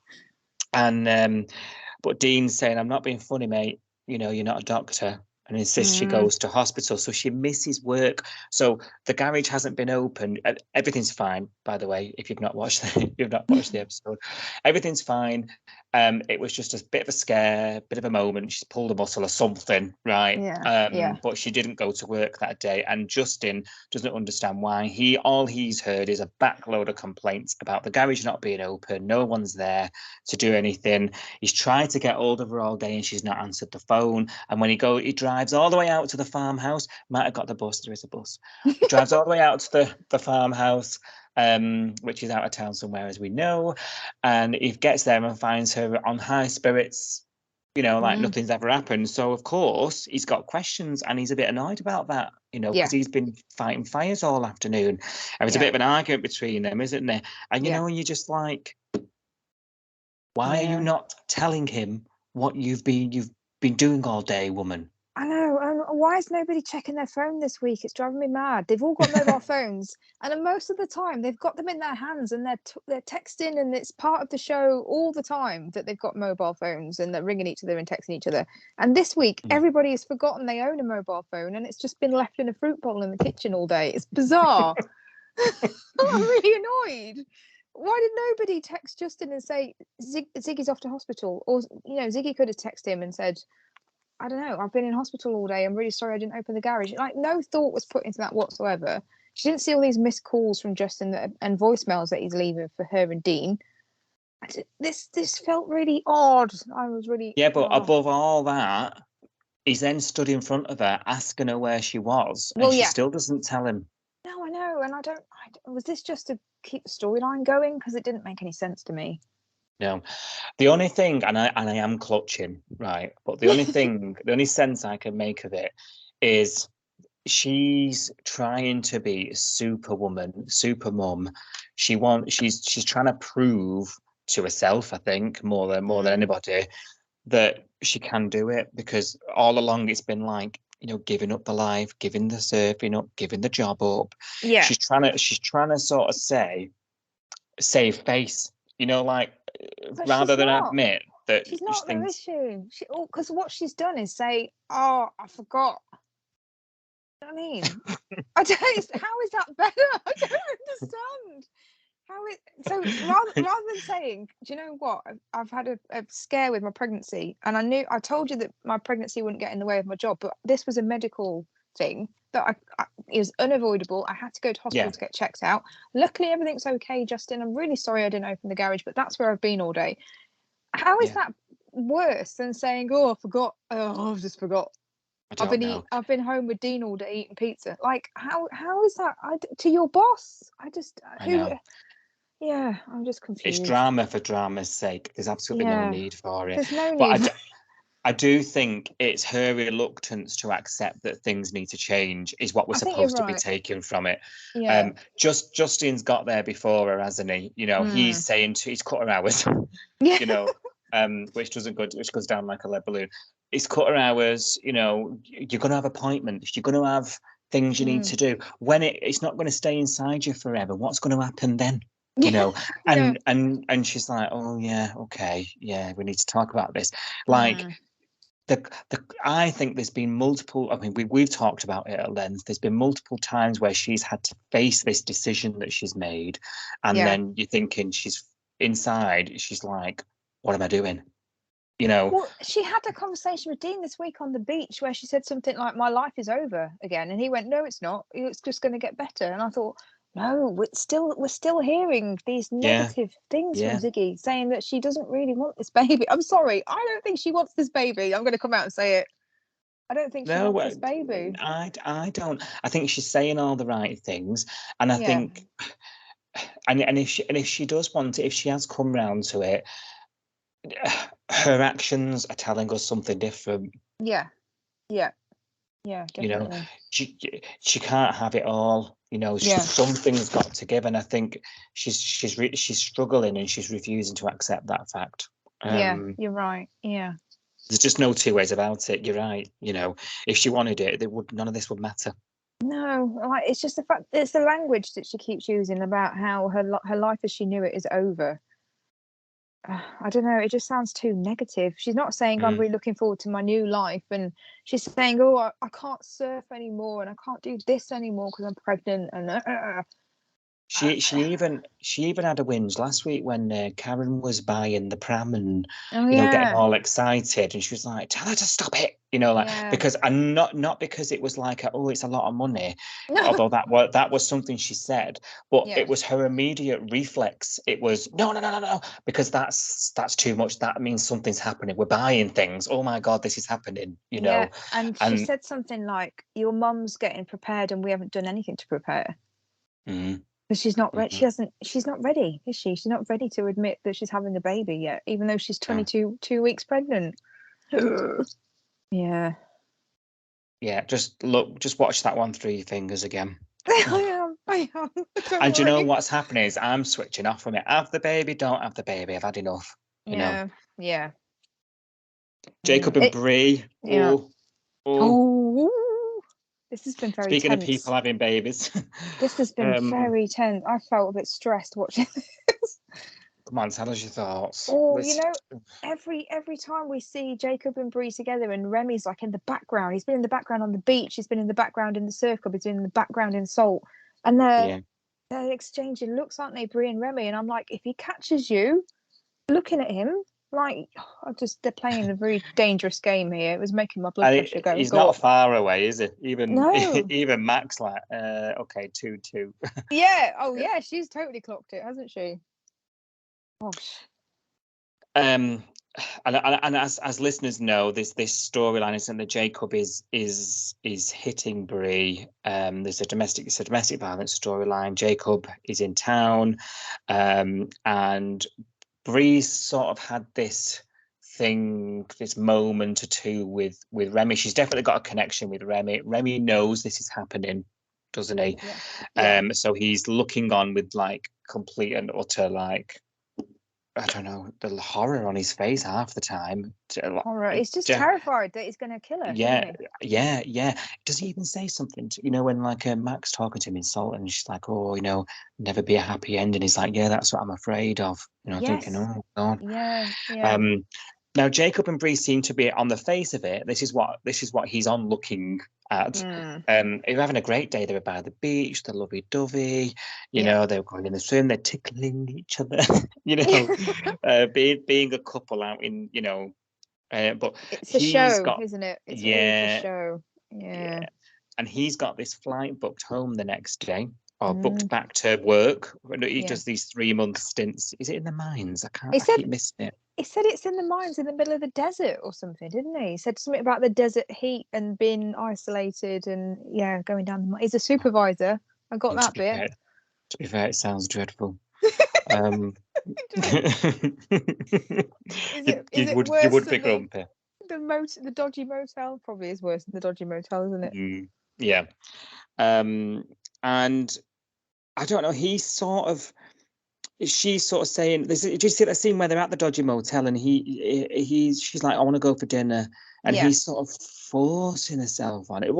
Dean's saying, I'm not being funny, mate. You're not a doctor. And insists she goes to hospital, so she misses work. So the garage hasn't been open. Everything's fine, by the way. If you've not watched the episode, everything's fine. It was just a bit of a scare, bit of a moment. She's pulled a muscle or something, right? Yeah. But she didn't go to work that day, and Justin doesn't understand why. All he's heard is a backload of complaints about the garage not being open. No one's there to do anything. He's tried to get hold of her all day, and she's not answered the phone. And when he drives all the way out to the farmhouse. Might have got the bus. There is a bus. He drives all the way out to the farmhouse, which is out of town somewhere, as we know. And he gets there and finds her on high spirits, like nothing's ever happened. So, of course, he's got questions and he's a bit annoyed about that, because he's been fighting fires all afternoon. And there's a bit of an argument between them, isn't there? And, and you're just like, why are you not telling him what you've been doing all day, woman? I know. Why is nobody checking their phone this week? It's driving me mad. They've all got mobile phones, and most of the time they've got them in their hands, and they're texting, and it's part of the show all the time that they've got mobile phones and they're ringing each other and texting each other. And this week, everybody has forgotten they own a mobile phone, and it's just been left in a fruit bowl in the kitchen all day. It's bizarre. I'm really annoyed. Why did nobody text Justin and say Ziggy's off to hospital? Or Ziggy could have texted him and said, I don't know, I've been in hospital all day. I'm really sorry I didn't open the garage. Like, no thought was put into that whatsoever. She didn't see all these missed calls from Justin and voicemails that he's leaving for her and Dean. This felt really odd. I was really... Yeah, but above all that, he's then stood in front of her, asking her where she was, and she still doesn't tell him. No, I know, and was this just to keep the storyline going? Because it didn't make any sense to me. No, the only thing, and I am clutching, right? But the only thing, the only sense I can make of it is she's trying to be superwoman, super mum. She's trying to prove to herself, I think, more than anybody, that she can do it, because all along it's been like, giving up the life, giving the surfing up, giving the job up. Yeah. She's trying to sort of save face, But rather than admit that she's not though, is she? Because what she's done is say, "Oh, I forgot." You know what I mean, I don't. How is that better? I don't understand. So rather than saying, do you know what? I've had a scare with my pregnancy, and I told you that my pregnancy wouldn't get in the way of my job, but this was a medical thing that is unavoidable. I had to go to hospital to get checked out. Luckily, everything's okay, Justin. I'm really sorry I didn't open the garage, but that's where I've been all day. How is that worse than saying, "Oh, I forgot. Oh, I've just forgot. I've been home with Dean all day eating pizza." Like, how is that to your boss? I know. Yeah, I'm just confused. It's drama for drama's sake. There's absolutely no need for it. There's no need. I do think it's her reluctance to accept that things need to change is what we're supposed to be taking from it. Yeah. Justin's got there before her, hasn't he? He's saying he's cut her hours. Which goes down like a lead balloon. He's cut her hours. You're going to have appointments. You're going to have things you need to do. When it's not going to stay inside you forever, what's going to happen then? And she's like, "Oh yeah, okay, yeah, we need to talk about this." I think there's been multiple. I mean, we've talked about it at length. There's been multiple times where she's had to face this decision that she's made, and then you're thinking she's inside. She's like, "What am I doing?" Well, she had a conversation with Dean this week on the beach where she said something like, "My life is over again," and he went, "No, it's not. It's just going to get better." And I thought, no, we're still hearing these negative things from Ziggy, saying that she doesn't really want this baby. I'm sorry, I don't think she wants this baby. I'm going to come out and say it. I don't think she wants this baby. I don't. I think she's saying all the right things, and I think, and if she does want it, if she has come round to it, her actions are telling us something different. Yeah, definitely. She can't have it all. Something's got to give, and I think she's struggling, and she's refusing to accept that fact. You're right. Yeah, there's just no two ways about it. You're right. If she wanted it, none of this would matter. No, it's just the fact. It's the language that she keeps using about how her life as she knew it is over. I don't know. It just sounds too negative. She's not saying I'm really looking forward to my new life, and she's saying, "Oh, I can't surf anymore, and I can't do this anymore because I'm pregnant." And she even had a whinge last week when Karen was buying the pram and getting all excited, and she was like, "Tell her to stop it," because and not because it was like, "Oh, it's a lot of money," although that was something she said, but it was her immediate reflex. It was no, because that's too much. That means something's happening. We're buying things. Oh my God, this is happening. And she said something like, "Your mum's getting prepared, and we haven't done anything to prepare." But she's not ready. She's not ready, is she? She's not ready to admit that she's having a baby yet, even though she's 2 weeks pregnant. Yeah. Just watch that one through your fingers again. I am. And do you know what's happening is I'm switching off from it. Have the baby, don't have the baby. I've had enough. Yeah. Jacob and Bree. Oh. This has been very Speaking tense. of people having babies. This has been very tense. I felt a bit stressed watching this. Come on, tell us your thoughts. Oh, every time we see Jacob and Bree together and Remy's like in the background. He's been in the background on the beach. He's been in the background in the surf club. He's been in the background in Salt. And they're exchanging looks, aren't they, Bree and Remy? And I'm like, if he catches you looking at him, like, they're playing a very dangerous game here. It was making my blood pressure go. He's not far away, is it? Even Max, like, okay, 2-2. Yeah. Oh, yeah. She's totally clocked it, hasn't she? Gosh. And as listeners know, this storyline isn't that Jacob is hitting Bree. There's a domestic violence storyline. Jacob is in town, and Bree's sort of had this moment or two with Remy. She's definitely got a connection with Remy. Remy knows this is happening, doesn't he? So he's looking on with like complete and utter like I don't know, the horror on his face half the time. Horror. He's just terrified that he's going to kill her. Yeah, yeah. Does he even say something to, when like Mac's talking to him in Salt and she's like, oh, never be a happy ending. He's like, yeah, that's what I'm afraid of. Thinking, oh God. Yeah. Now Jacob and Bree seem to be on the face of it. This is what he's on looking at. They're having a great day. They were by the beach, they're lovey-dovey, they're going in the swim, they're tickling each other, being a couple out in, but it's a show, isn't it? It's always a show. Yeah. And he's got this flight booked home the next day, or booked back to work. He does these 3-month stints. Is it in the mines? I keep missing it. He said it's in the mines in the middle of the desert or something, didn't he? He said something about the desert heat and being isolated and going down the mine. He's a supervisor. I got that bit. To be fair, it sounds dreadful. You would be grumpy. The dodgy motel probably is worse than the dodgy motel, isn't it? Yeah. And I don't know. She's sort of saying, "Do you see that scene where they're at the dodgy motel and she's like, I want to go for dinner," and he's sort of forcing himself on it.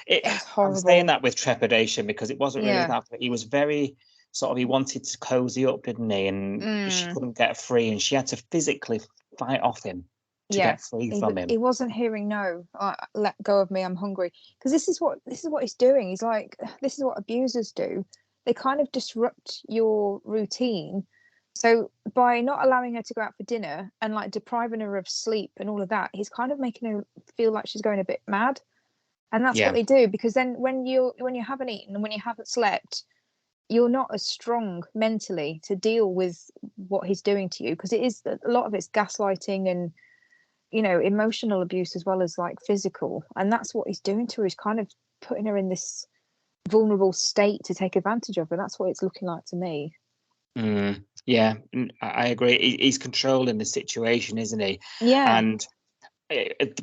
It's horrible. I'm saying that with trepidation because it wasn't really that. But he was very sort of, he wanted to cozy up, didn't he? And she couldn't get free, and she had to physically fight off him to get free from him. He wasn't hearing no. Let go of me. I'm hungry. Because this is what he's doing. He's like, this is what abusers do. They kind of disrupt your routine. So by not allowing her to go out for dinner and like depriving her of sleep and all of that, he's kind of making her feel like she's going a bit mad. And that's what they do, because then when you haven't eaten and when you haven't slept, you're not as strong mentally to deal with what he's doing to you, because it is a lot of it's gaslighting and emotional abuse as well as like physical. And that's what he's doing to her. He's kind of putting her in this vulnerable state to take advantage of her. That's what it's looking like to me. Yeah, I agree. He's controlling the situation, isn't he? Yeah. And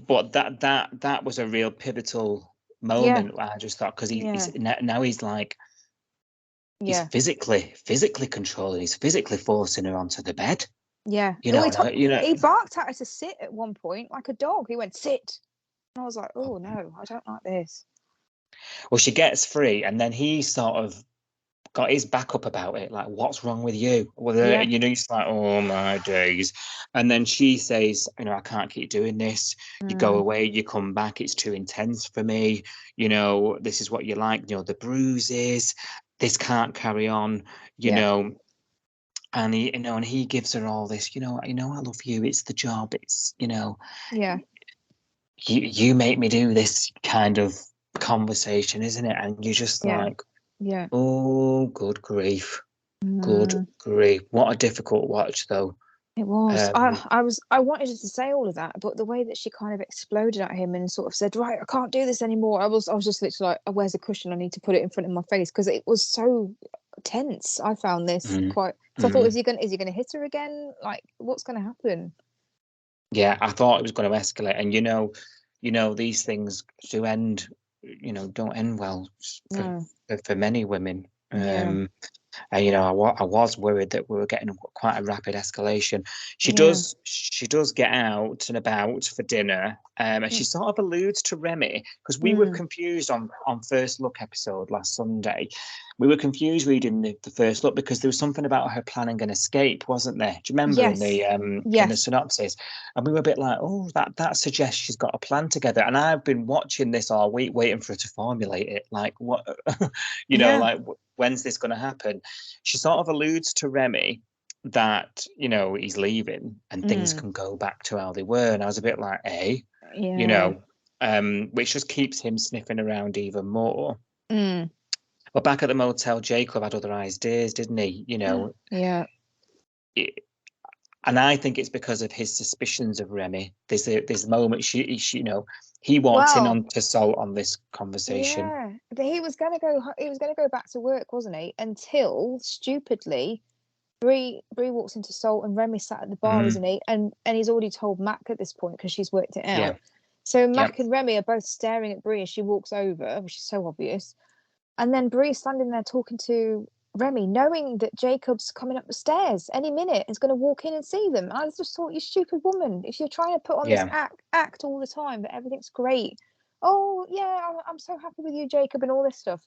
but that was a real pivotal moment. I just thought, because now he's like, he's physically controlling. He's physically forcing her onto the bed. Yeah. He barked at her to sit at one point like a dog. He went, sit. And I was like, oh no, I don't like this. Well, she gets free, and then he sort of got his back up about it, like, what's wrong with you? Well, he's like, oh my days. And then she says, I can't keep doing this. You go away, you come back, it's too intense for me. This is what you like, the bruises, this can't carry on, know. And he gives her all this, I love you, it's the job, it's, you make me do this kind of conversation, isn't it? And you're just like, oh, good grief. Good grief. What a difficult watch, though. It was. I wanted her to say all of that, but the way that she kind of exploded at him and sort of said, right, I can't do this anymore, I was just literally like, oh, where's a cushion? I need to put it in front of my face, because it was so tense. I found this quite. So I thought, is he gonna hit her again? Like, what's gonna happen? Yeah, I thought it was going to escalate, and these things do end. Don't end well for many women. I was worried that we were getting quite a rapid escalation. She does get out and about for dinner, and she sort of alludes to Remy, because we were confused on First Look episode last Sunday. We were confused reading the first look, because there was something about her planning an escape, wasn't there? Do you remember in the synopsis? And we were a bit like, oh, that suggests she's got a plan together. And I've been watching this all week, waiting for her to formulate it. Like, what, like, when's this going to happen? She sort of alludes to Remy that, he's leaving and things can go back to how they were. And I was a bit like, which just keeps him sniffing around even more. But back at the motel, Jacob had other ideas, didn't he? Yeah. And I think it's because of his suspicions of Remy. There's a moment he walked in on to Salt on this conversation. Yeah, he was gonna go back to work, wasn't he? Until stupidly, Bree walks into Salt and Remy sat at the bar, isn't he? And he's already told Mac at this point, because she's worked it out. Yeah. So Mac and Remy are both staring at Bree as she walks over, which is so obvious. And then Bree's standing there talking to Remy, knowing that Jacob's coming up the stairs any minute, is going to walk in and see them. I just thought, you stupid woman, if you're trying to put on this act all the time that everything's great. Oh yeah, I'm so happy with you, Jacob, and all this stuff.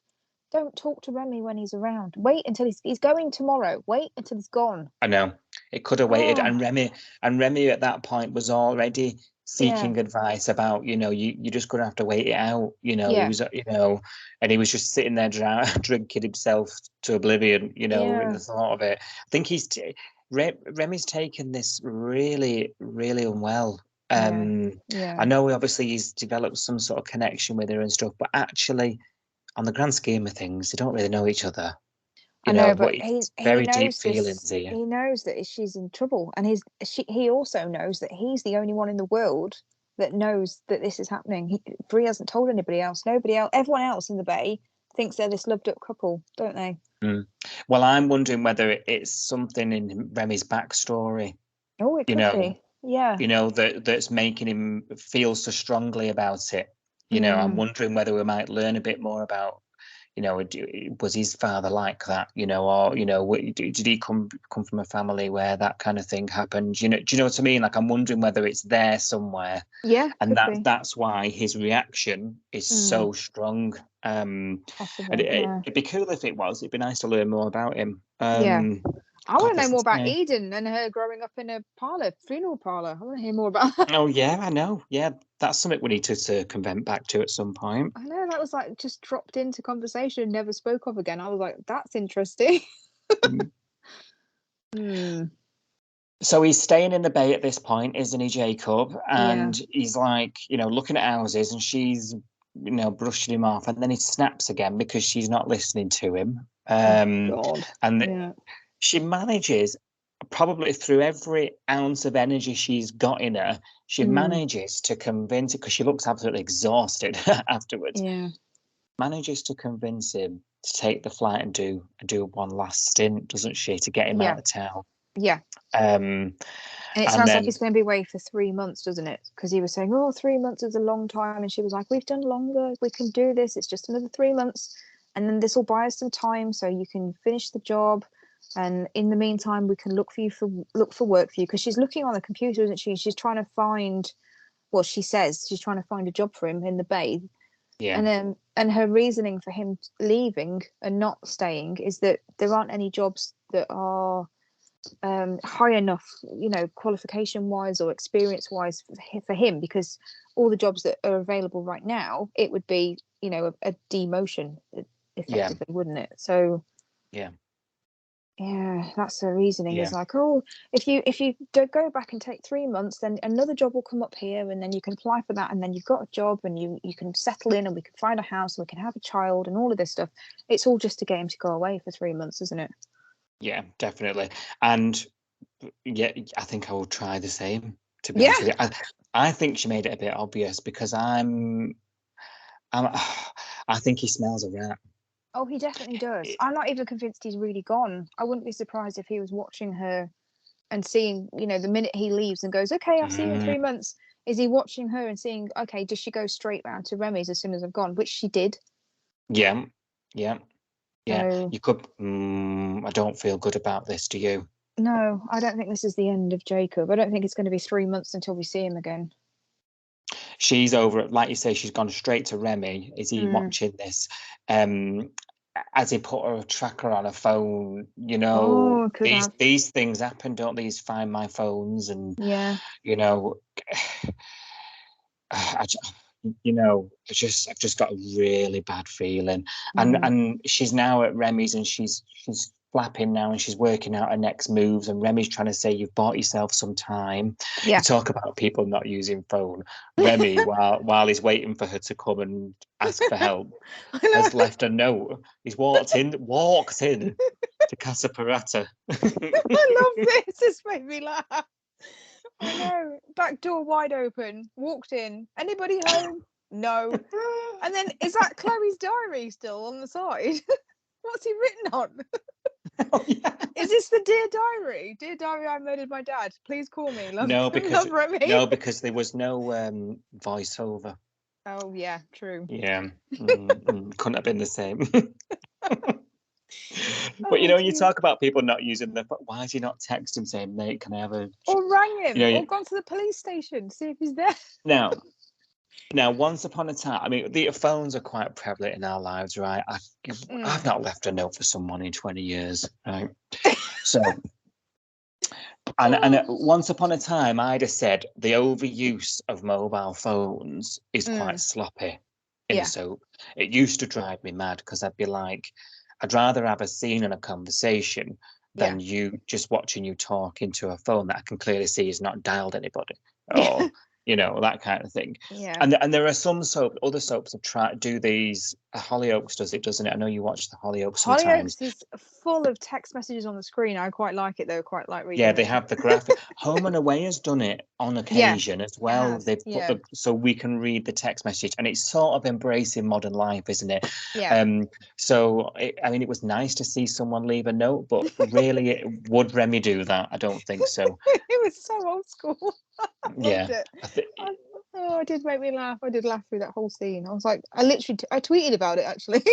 Don't talk to Remy when he's around. Wait until he's going tomorrow. Wait until he's gone. I know. It could have waited. And Remy at that point was already seeking advice about, you're just going to have to wait it out. He was, and he was just sitting there drinking himself to oblivion, in the thought of it. I think Remy's taken this really, really unwell. I know obviously he's developed some sort of connection with her and stuff, but actually, on the grand scheme of things, they don't really know each other. I know, but very deep feelings here. He knows that she's in trouble, and he also knows that he's the only one in the world that knows that this is happening. Bree hasn't told anybody else. Nobody else. Everyone else in the Bay thinks they're this loved-up couple, don't they? Well, I'm wondering whether it's something in Remy's backstory. Oh, it could be. Yeah. That's making him feel so strongly about it. I'm wondering whether we might learn a bit more about, was his father like that, or, did he come from a family where that kind of thing happened? Do you know what I mean? Like, I'm wondering whether it's there somewhere. Yeah. And that's why his reaction is so strong. It'd be cool if it was. It'd be nice to learn more about him. I want to know more about Eden and her growing up in a funeral parlour. I want to hear more about that. Oh, yeah, I know. Yeah, that's something we need to circumvent back to at some point. I know, that was like just dropped into conversation and never spoke of again. I was like, that's interesting. So he's staying in the Bay at this point, isn't he, Jacob? And he's like, looking at houses, and she's, brushing him off. And then he snaps again because she's not listening to him. She manages, probably through every ounce of energy she's got in her, she manages to convince it, because she looks absolutely exhausted afterwards. Yeah. Manages to convince him to take the flight and do one last stint, doesn't she, to get him out of town? Yeah. And it sounds like he's going to be away for 3 months, doesn't it? Because he was saying, 3 months is a long time. And she was like, we've done longer. We can do this. It's just another 3 months. And then this will buy us some time so you can finish the job. And in the meantime, we can look for work for you. Because she's looking on the computer, isn't she? She's trying to find, she says she's trying to find a job for him in the Bay. Yeah. And her reasoning for him leaving and not staying is that there aren't any jobs that are high enough, qualification wise or experience wise for him, because all the jobs that are available right now, it would be, a demotion effectively, wouldn't it? So that's the reasoning. It's like, if you don't go back and take 3 months, then another job will come up here, and then you can apply for that, and then you've got a job, and you can settle in, and we can find a house, and we can have a child, and all of this stuff. It's all just to get him to go away for 3 months, isn't it? Yeah, definitely. And I think I will try the same, to be honest with you. I think she made it a bit obvious, because I think he smells a rat. Oh, he definitely does. I'm not even convinced he's really gone. I wouldn't be surprised if he was watching her and seeing, the minute he leaves and goes, okay, I'll see you in 3 months. Is he watching her and seeing, okay, does she go straight round to Remy's as soon as I've gone? Which she did. Yeah. You could. I don't feel good about this. Do you? No, I don't think this is the end of Jacob. I don't think it's going to be 3 months until we see him again. She's over it, like you say. She's gone straight to Remy. Is he watching this? Has he put a tracker on a phone? These things happen, don't these? Find My phones, and I've just got a really bad feeling. And she's now at Remy's, and she's flapping now, and she's working out her next moves, and Remy's trying to say, you've bought yourself some time. You talk about people not using phone. Remy, while he's waiting for her to come and ask for help, has left a note. He's walked in to Casa Parata. I love this. This made me laugh. I know. Back door wide open. Walked in. Anybody home? No. And then, is that Chloe's diary still on the side? What's he written on? Oh, yeah. Is this the Dear Diary? Dear Diary, I murdered my dad. Please call me. No, because there was no voiceover. Oh yeah, true. Yeah, couldn't have been the same. But you talk about people not using their phone. Why is he not text him saying, "Mate, can I have a?" Or rang him, or gone to the police station, see if he's there. Now, once upon a time, I mean, the phones are quite prevalent in our lives, right? I've not left a note for someone in 20 years, right? So, and once upon a time, I'd have said the overuse of mobile phones is quite sloppy. So it used to drive me mad because I'd be like, I'd rather have a scene and a conversation than you just watching you talk into a phone that I can clearly see is not dialed anybody. Or that kind of thing. Yeah. And there are some other soaps have tried do these. Hollyoaks does it, doesn't it? I know you watch the Hollyoaks sometimes. Hollyoaks is full of text messages on the screen. I quite like it though. Quite like reading. Yeah, they have the graphic. Home and Away has done it on occasion as well. They've put so we can read the text message, and it's sort of embracing modern life, isn't it? Yeah. So it was nice to see someone leave a note, but really, would Remy do that? I don't think so. It was so old school. Yeah. It did make me laugh. I did laugh through that whole scene. I was like, I tweeted about it actually.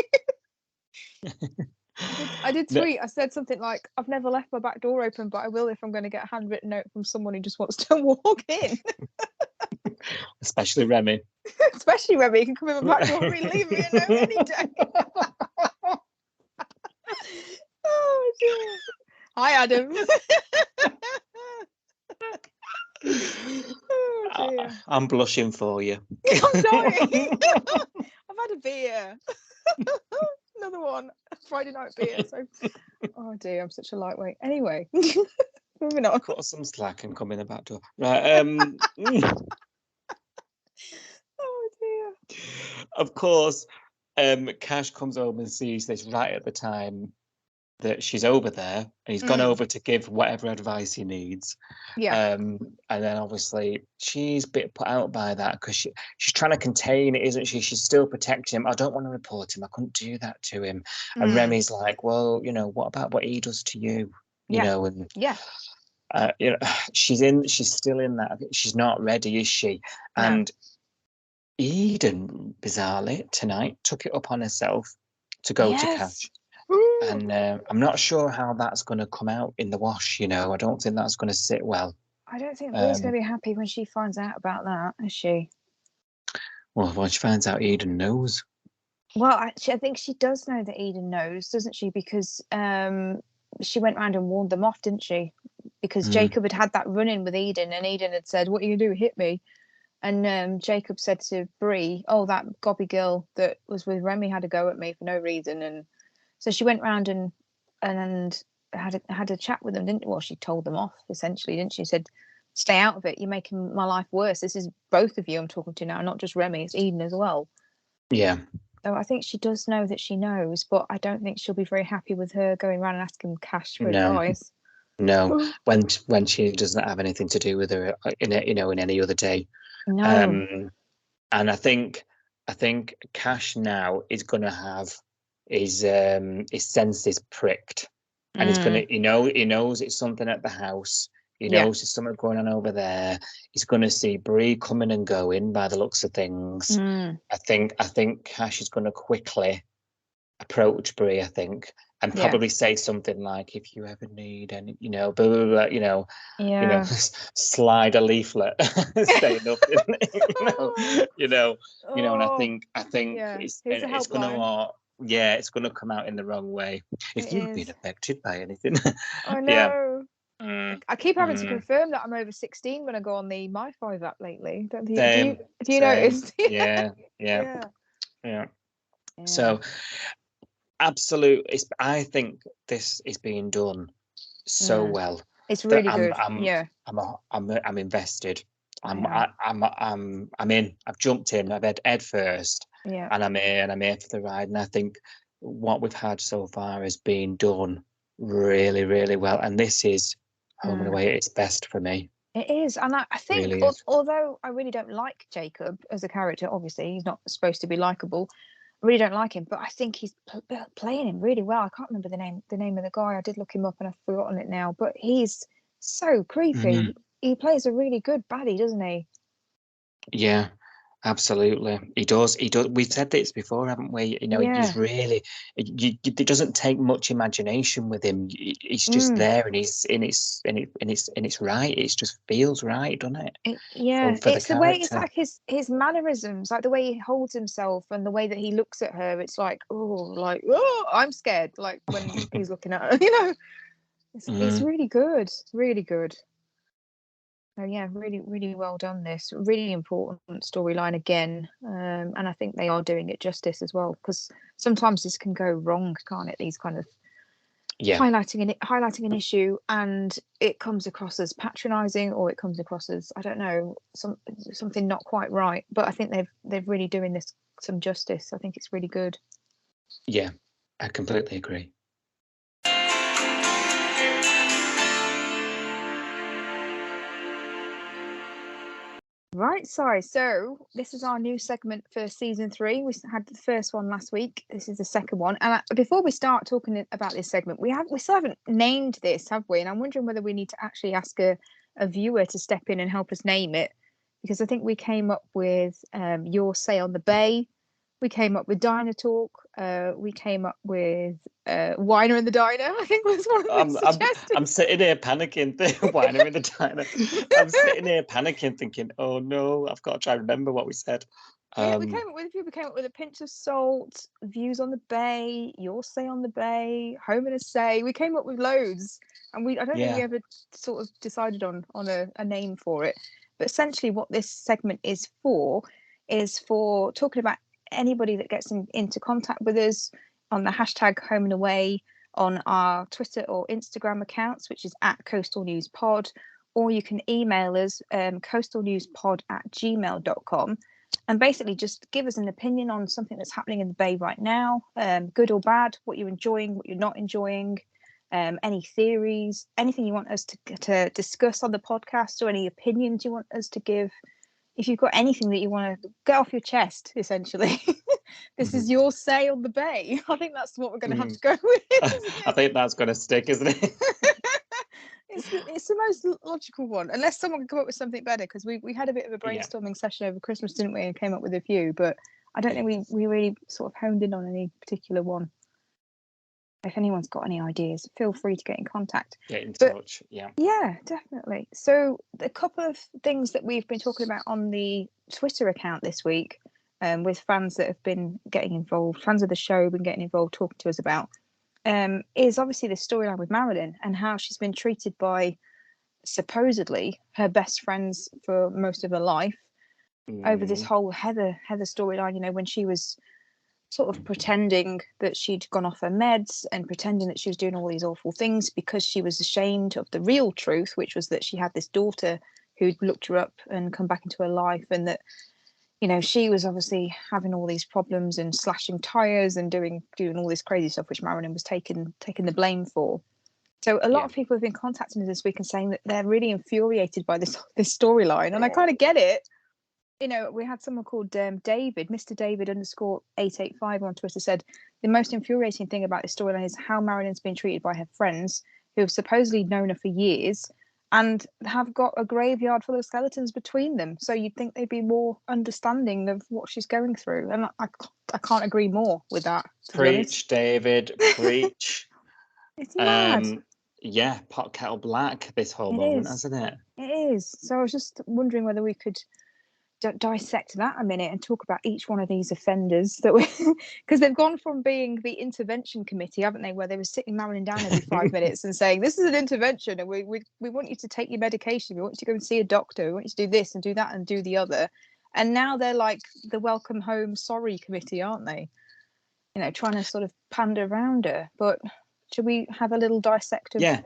I did tweet. I said something like, I've never left my back door open, but I will if I'm going to get a handwritten note from someone who just wants to walk in. Especially Remy. Especially Remy. You can come in my back door and leave me a note any day. Oh dear. Hi Adam. Oh dear. I'm blushing for you. I'm dying. I've had a beer. Another one. Friday night beer. So, oh dear, I'm such a lightweight. Anyway, moving on. Cut some slack and come in the back door. Right. Oh dear. Of course, Cash comes home and sees this right at the time that she's over there, and he's gone over to give whatever advice he needs. Yeah. And then obviously she's a bit put out by that because she's trying to contain it, isn't she? She's still protecting him. I don't want to report him. I couldn't do that to him. And Remy's like, well, what about what he does to you? You know, and she's still in that. She's not ready, is she? No. And Eden, bizarrely, tonight took it upon herself to go to Cash. And I'm not sure how that's going to come out in the wash. I don't think that's going to sit well. I don't think Bree's going to be happy when she finds out about that, is she? Well, when she finds out Eden knows. Well, actually, I think she does know that Eden knows, doesn't she? Because she went round and warned them off, didn't she? Because Jacob had that run-in with Eden, and Eden had said, "What are you going to do? Hit me?" And Jacob said to Bree, "Oh, that gobby girl that was with Remy had a go at me for no reason." And so she went round and had a chat with them, didn't? Well, she told them off essentially, didn't she? Said, "Stay out of it. You're making my life worse. This is both of you I'm talking to now, not just Remy. It's Eden as well." Yeah. So I think she does know that she knows, but I don't think she'll be very happy with her going around and asking Cash for advice. No, when she doesn't have anything to do with her in any other day. No. And I think Cash now is going to have his senses pricked, and he's going to he knows it's something at the house. He knows there's something going on over there. He's going to see Bree coming and going by the looks of things. I think Cash is going to quickly approach Bree, I think, and probably say something like, "If you ever need any, blah, blah, blah, slide a leaflet, say nothing, and I think it's going to, it's going to come out in the wrong way. If you've been affected by anything, I know. I keep having to confirm that I'm over 16 when I go on the My5 app lately. Don't you? Do you notice? Yeah. So. Absolute. I think this is being done so well. It's really good. I'm invested. I'm in. I've jumped in. I've had Ed first. Yeah. And I'm here for the ride. And I think what we've had so far has been done really, really well. And this is Home and Away at its best for me. It is, and I think really although I really don't like Jacob as a character, obviously he's not supposed to be likable. I really don't like him, but I think he's playing him really well. I can't remember the name of the guy. I did look him up and I've forgotten it now, but he's so creepy. He plays a really good baddie, doesn't he? Yeah, Absolutely, he does. He does. We've said this before, haven't we? You know, he's really. It doesn't take much imagination with him. He's just there, and it's right. It just feels right, doesn't it? For it's the way. It's like his mannerisms, like the way he holds himself and the way that he looks at her. It's like, oh, I'm scared. Like when he's looking at her, it's really good, really good. So yeah, really, really well done. This really important storyline again, and I think they are doing it justice as well, because sometimes this can go wrong, can't it? These kind of highlighting an issue, and it comes across as patronising, or it comes across as, I don't know, something not quite right. But I think they've really doing this some justice. I think it's really good. Yeah, I completely agree. Right, sorry. So this is our new segment for season 3. We had the first one last week. This is the second one. And before we start talking about this segment, we still haven't named this, have we? And I'm wondering whether we need to actually ask a viewer to step in and help us name it, because I think we came up with Your Say on the Bay. We came up with Diner Talk. We came up with Winer in the Diner, I think was one of the suggestions. I'm sitting here panicking, Winer in the Diner. I'm sitting here panicking, thinking, oh no, I've got to try and remember what we said. We came up with A Pinch of Salt, Views on the Bay, Your Say on the Bay, Home and a Say. We came up with loads, and I don't think we ever sort of decided on a name for it. But essentially, what this segment is for talking about anybody that gets into contact with us on the hashtag Home and Away on our Twitter or Instagram accounts, which is @coastalnewspod, or you can email us coastalnewspod@gmail.com, and basically just give us an opinion on something that's happening in the Bay right now, good or bad, what you're enjoying, what you're not enjoying, any theories, anything you want us to discuss on the podcast, or any opinions you want us to give. If you've got anything that you want to get off your chest, essentially, this is your say on the Bay. I think that's what we're going to have to go with. I think that's going to stick, isn't it? It's the most logical one, unless someone can come up with something better, because we had a bit of a brainstorming session over Christmas, didn't we, and came up with a few, but I don't think we really sort of honed in on any particular one. If anyone's got any ideas, feel free to get in contact. Get in touch, yeah. Yeah, definitely. So a couple of things that we've been talking about on the Twitter account this week, with fans that have been getting involved, fans of the show have been getting involved, talking to us about, is obviously the storyline with Marilyn and how she's been treated by supposedly her best friends for most of her life over this whole Heather storyline. When she was sort of pretending that she'd gone off her meds and pretending that she was doing all these awful things because she was ashamed of the real truth, which was that she had this daughter who'd looked her up and come back into her life, and that she was obviously having all these problems and slashing tires and doing all this crazy stuff, which Marilyn was taking the blame for. So a lot of people have been contacting us this week and saying that they're really infuriated by this storyline, and I kind of get it. We had someone called David, Mr. David _885 on Twitter, said the most infuriating thing about this storyline is how Marilyn's been treated by her friends, who have supposedly known her for years and have got a graveyard full of skeletons between them. So you'd think they'd be more understanding of what she's going through. And I can't agree more with that. Preach, David, preach. It's mad. Yeah, pot kettle black, this whole moment, hasn't it? It is. So I was just wondering whether we could dissect that a minute and talk about each one of these offenders because they've gone from being the intervention committee, haven't they, where they were sitting Marilyn down every 5 minutes and saying, this is an intervention and we want you to take your medication, we want you to go and see a doctor, we want you to do this and do that and do the other, and now they're like the welcome home sorry committee, aren't they, trying to sort of pander around her. But should we have a little dissect of... yeah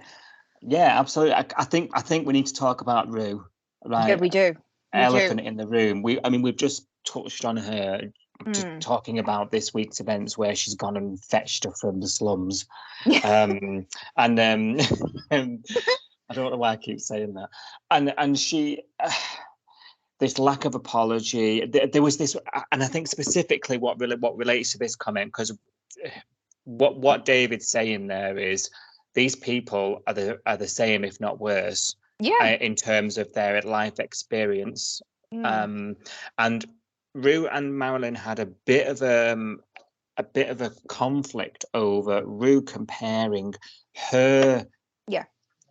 absolutely. I think we need to talk about Roo, right? Yeah, we do. Elephant in the room. We've just touched on her, just talking about this week's events where she's gone and fetched her from the slums. I don't know why I keep saying that. And she, this lack of apology. There was this, and I think specifically what relates to this comment, because what David's saying there is these people are the same, if not worse. In terms of their life experience. And Roo and Marilyn had a bit of a conflict over Roo comparing her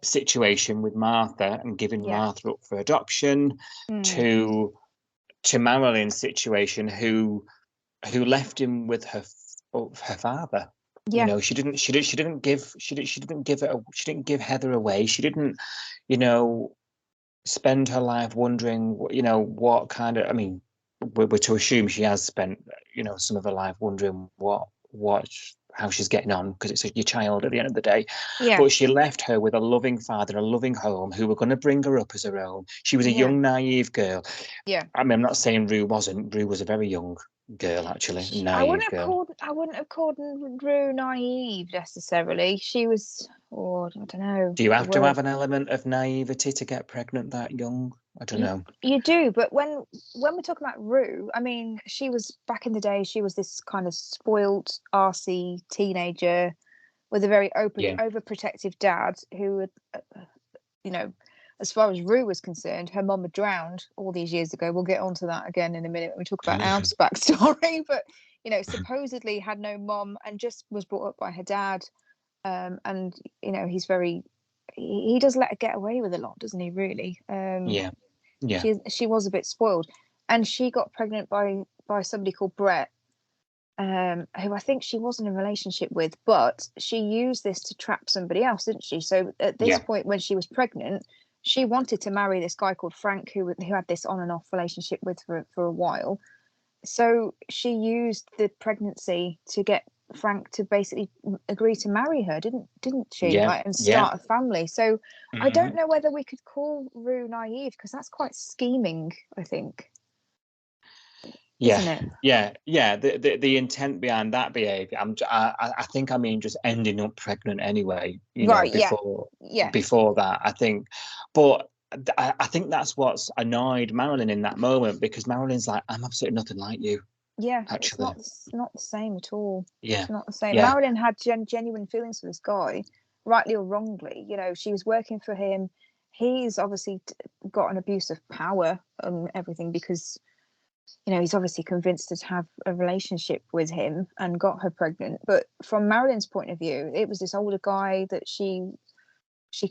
situation with Martha and giving Martha up for adoption to Marilyn's situation, who left him with her father. Yeah. You know, she didn't give Heather away. She didn't, you know, spend her life wondering, you know, what kind of, I mean, we're to assume she has spent, you know, some of her life wondering how she's getting on, because it's your child at the end of the day. Yeah. But she left her with a loving father, a loving home, who were going to bring her up as her own. She was a young, naive girl. Yeah. I mean, I'm not saying Roo wasn't. Roo was a very young girl, actually, naive girl. I wouldn't have called Roo naive necessarily. She was, I don't know. Do you have to have an element of naivety to get pregnant that young? I don't know. You do, but when we talk about Roo, I mean, she was, back in the day, she was this kind of spoilt, arsey teenager with a very overprotective dad who would, you know, as far as Roo was concerned, her mum had drowned all these years ago. We'll get onto that again in a minute when we talk about Alf's backstory. But, you know, supposedly had no mum and just was brought up by her dad. And, you know, he does let her get away with a lot, doesn't he, really? Yeah. She was a bit spoiled. And she got pregnant by somebody called Brett, who I think she wasn't in a relationship with, but she used this to trap somebody else, didn't she? So at this point, when she was pregnant, she wanted to marry this guy called Frank, who had this on and off relationship with her for a while. So she used the pregnancy to get Frank to basically agree to marry her, didn't she? Yeah. And start a family. So I don't know whether we could call Roo naive, because that's quite scheming, I think. Isn't it? Yeah. The intent behind that behaviour, I think, I mean, just ending up pregnant anyway. You know, before that, I think, but I think that's what's annoyed Marilyn in that moment, because Marilyn's like, I'm absolutely nothing like you. Yeah, actually, it's not the same at all. Yeah, it's not the same. Yeah. Marilyn had genuine feelings for this guy, rightly or wrongly. You know, she was working for him. He's obviously got an abuse of power and everything, because, you know, he's obviously convinced her to have a relationship with him and got her pregnant. But from Marilyn's point of view, it was this older guy that she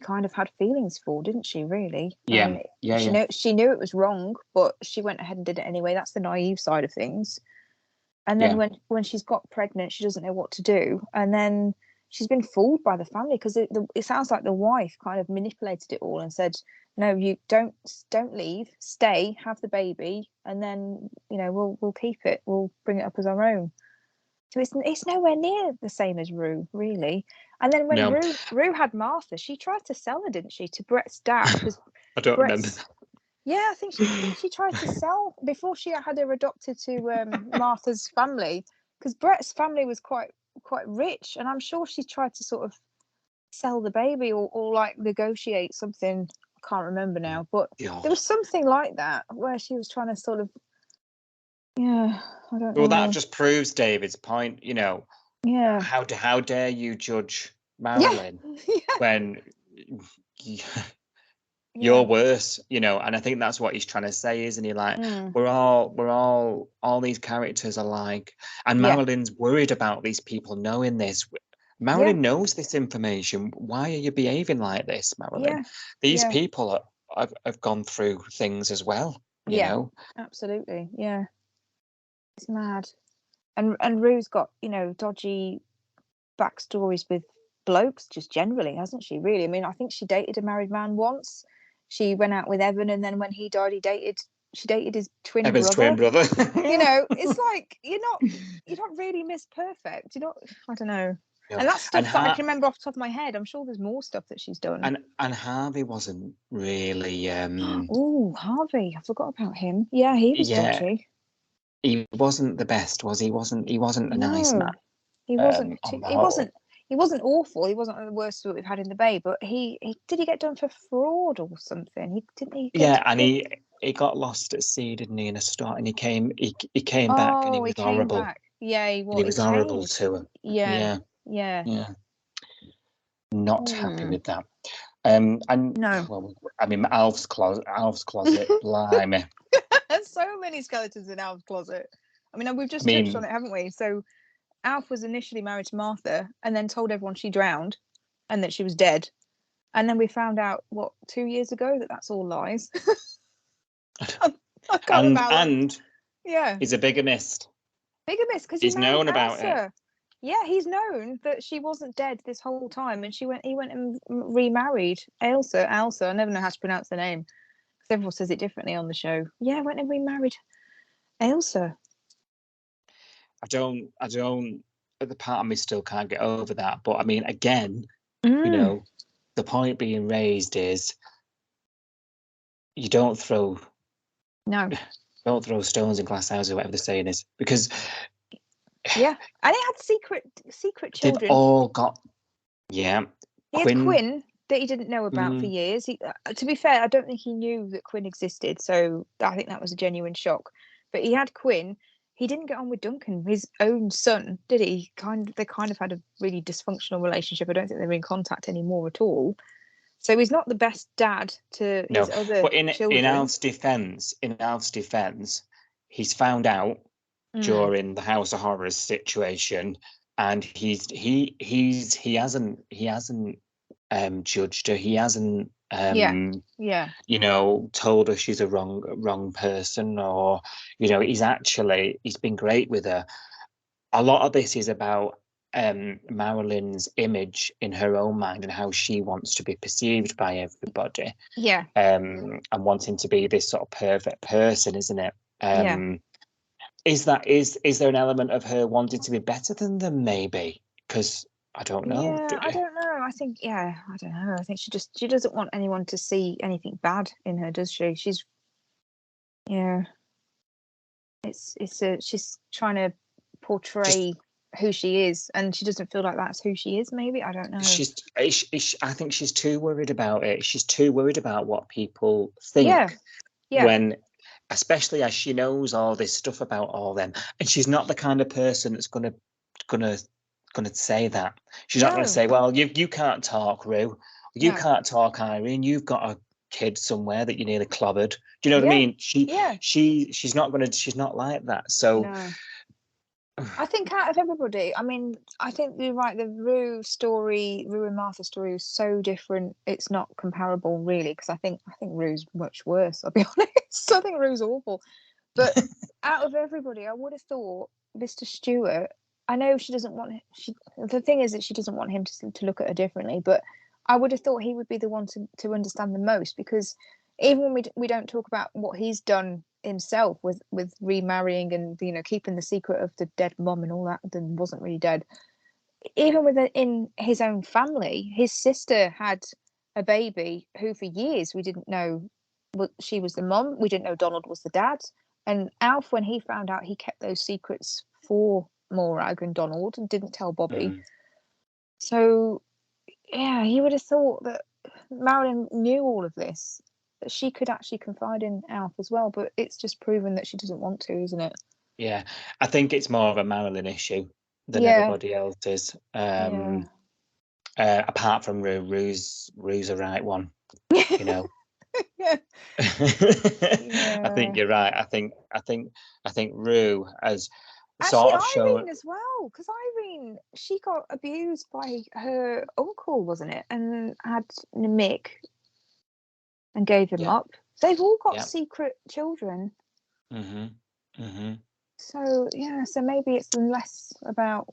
kind of had feelings for, didn't she, really? She knew it was wrong, but she went ahead and did it anyway. That's the naive side of things. And then when she's got pregnant, she doesn't know what to do. And then she's been fooled by the family, because it sounds like the wife kind of manipulated it all and said, no, you don't leave, stay, have the baby, and then, you know, we'll keep it, we'll bring it up as our own. So it's nowhere near the same as Roo, really. And then when Roo had Martha, she tried to sell her, didn't she, to Brett's dad? I don't remember that. Yeah, I think she tried to sell before she had her adopted to Martha's family, because Brett's family was quite rich, and I'm sure she tried to sort of sell the baby or like negotiate something. I can't remember now, but there was something like that where she was trying to sort of, I don't know. Well, that just proves David's point, you know. Yeah. How dare you judge Marilyn when you're worse, you know? And I think that's what he's trying to say, isn't he? Like, we're all these characters are like, and Marilyn's worried about these people knowing this. Marilyn knows this information. Why are you behaving like this, Marilyn? These people have gone through things as well, you know? Absolutely. Yeah. It's mad. And Roo's got, you know, dodgy backstories with blokes just generally, hasn't she, really? I mean, I think she dated a married man once. She went out with Evan, and then when he died, she dated his twin brother. You know, it's like you're not really Miss Perfect. You're not, I don't know. Yeah. And that's stuff that I can remember off the top of my head. I'm sure there's more stuff that she's done. And Harvey wasn't really Oh, Harvey, I forgot about him. Yeah, he was dodgy. He wasn't the best, was he? He wasn't a nice man. He wasn't. He wasn't awful. He wasn't the worst that we've had in the Bay. But he did he get done for fraud or something? He got lost at sea, didn't he? In a start, and he came back, and he was horrible. Back. Yeah, he was. He was horrible to her. Yeah. Not happy with that. And no. Well, I mean, Alf's closet, blimey. There's so many skeletons in Alf's closet. I mean, we've just touched on it, haven't we? So Alf was initially married to Martha and then told everyone she drowned and that she was dead. And then we found out, 2 years ago, that's all lies. I can't remember. And yeah, he's a bigamist. Bigamist because he's known about it. Yeah, he's known that she wasn't dead this whole time, and he went and remarried Elsa. I never know how to pronounce the name because everyone says it differently on the show. Yeah, went and remarried Elsa. I don't. The part of me still can't get over that. But I mean, again, you know, the point being raised is you don't throw stones in glass houses, or whatever the saying is, because yeah, and it had secret children. They've all got He had Quinn that he didn't know about for years. To be fair, I don't think he knew that Quinn existed, so I think that was a genuine shock. But he had Quinn. He didn't get on with Duncan, his own son, did he? They kind of had a really dysfunctional relationship. I don't think they're in contact anymore at all. So he's not the best dad to his other children. In Alf's defense, he's found out during the House of Horrors situation, and he hasn't judged her. He hasn't you know, told her she's a wrong person, or you know, he's been great with her. A lot of this is about Marilyn's image in her own mind and how she wants to be perceived by everybody. Yeah. And wanting to be this sort of perfect person, isn't it? Is there an element of her wanting to be better than them, maybe? Because I don't know. Yeah, I don't know. I think I don't know. I think she doesn't want anyone to see anything bad in her, does she? She's she's trying to portray who she is, and she doesn't feel like that's who she is. Maybe, I don't know. I think she's too worried about it. She's too worried about what people think. When, especially as she knows all this stuff about all them, and she's not the kind of person that's gonna say that. She's not gonna say, well, you can't talk, Roo. You can't talk, Irene. You've got a kid somewhere that you nearly clobbered. Do you know what I mean? She's not like that. So. No. I think out of everybody, I mean, I think you're right. The Roo and Martha story was so different. It's not comparable, really, because I think Roo's much worse. I'll be honest. I think Roo's awful. But out of everybody, I would have thought Mr. Stewart. I know she doesn't want. The thing is that she doesn't want him to look at her differently. But I would have thought he would be the one to understand the most, because even when we don't talk about what he's done himself with remarrying and, you know, keeping the secret of the dead mum and all that wasn't really dead, even in his own family, his sister had a baby who for years we didn't know she was the mum. We didn't know Donald was the dad. And Alf, when he found out, he kept those secrets for Morag and Donald and didn't tell Bobby. So yeah, you would have thought that Marilyn knew all of this, that she could actually confide in Alf as well, but it's just proven that she doesn't want to, isn't it? Yeah, I think it's more of a Marilyn issue than everybody else's. Apart from Roo. Roo's a right one, you know. I think you're right. I think Roo has sort of shown Irene as well, because Irene, she got abused by her uncle, wasn't it, and had Mick and gave him up. They've all got secret children. So so maybe it's less about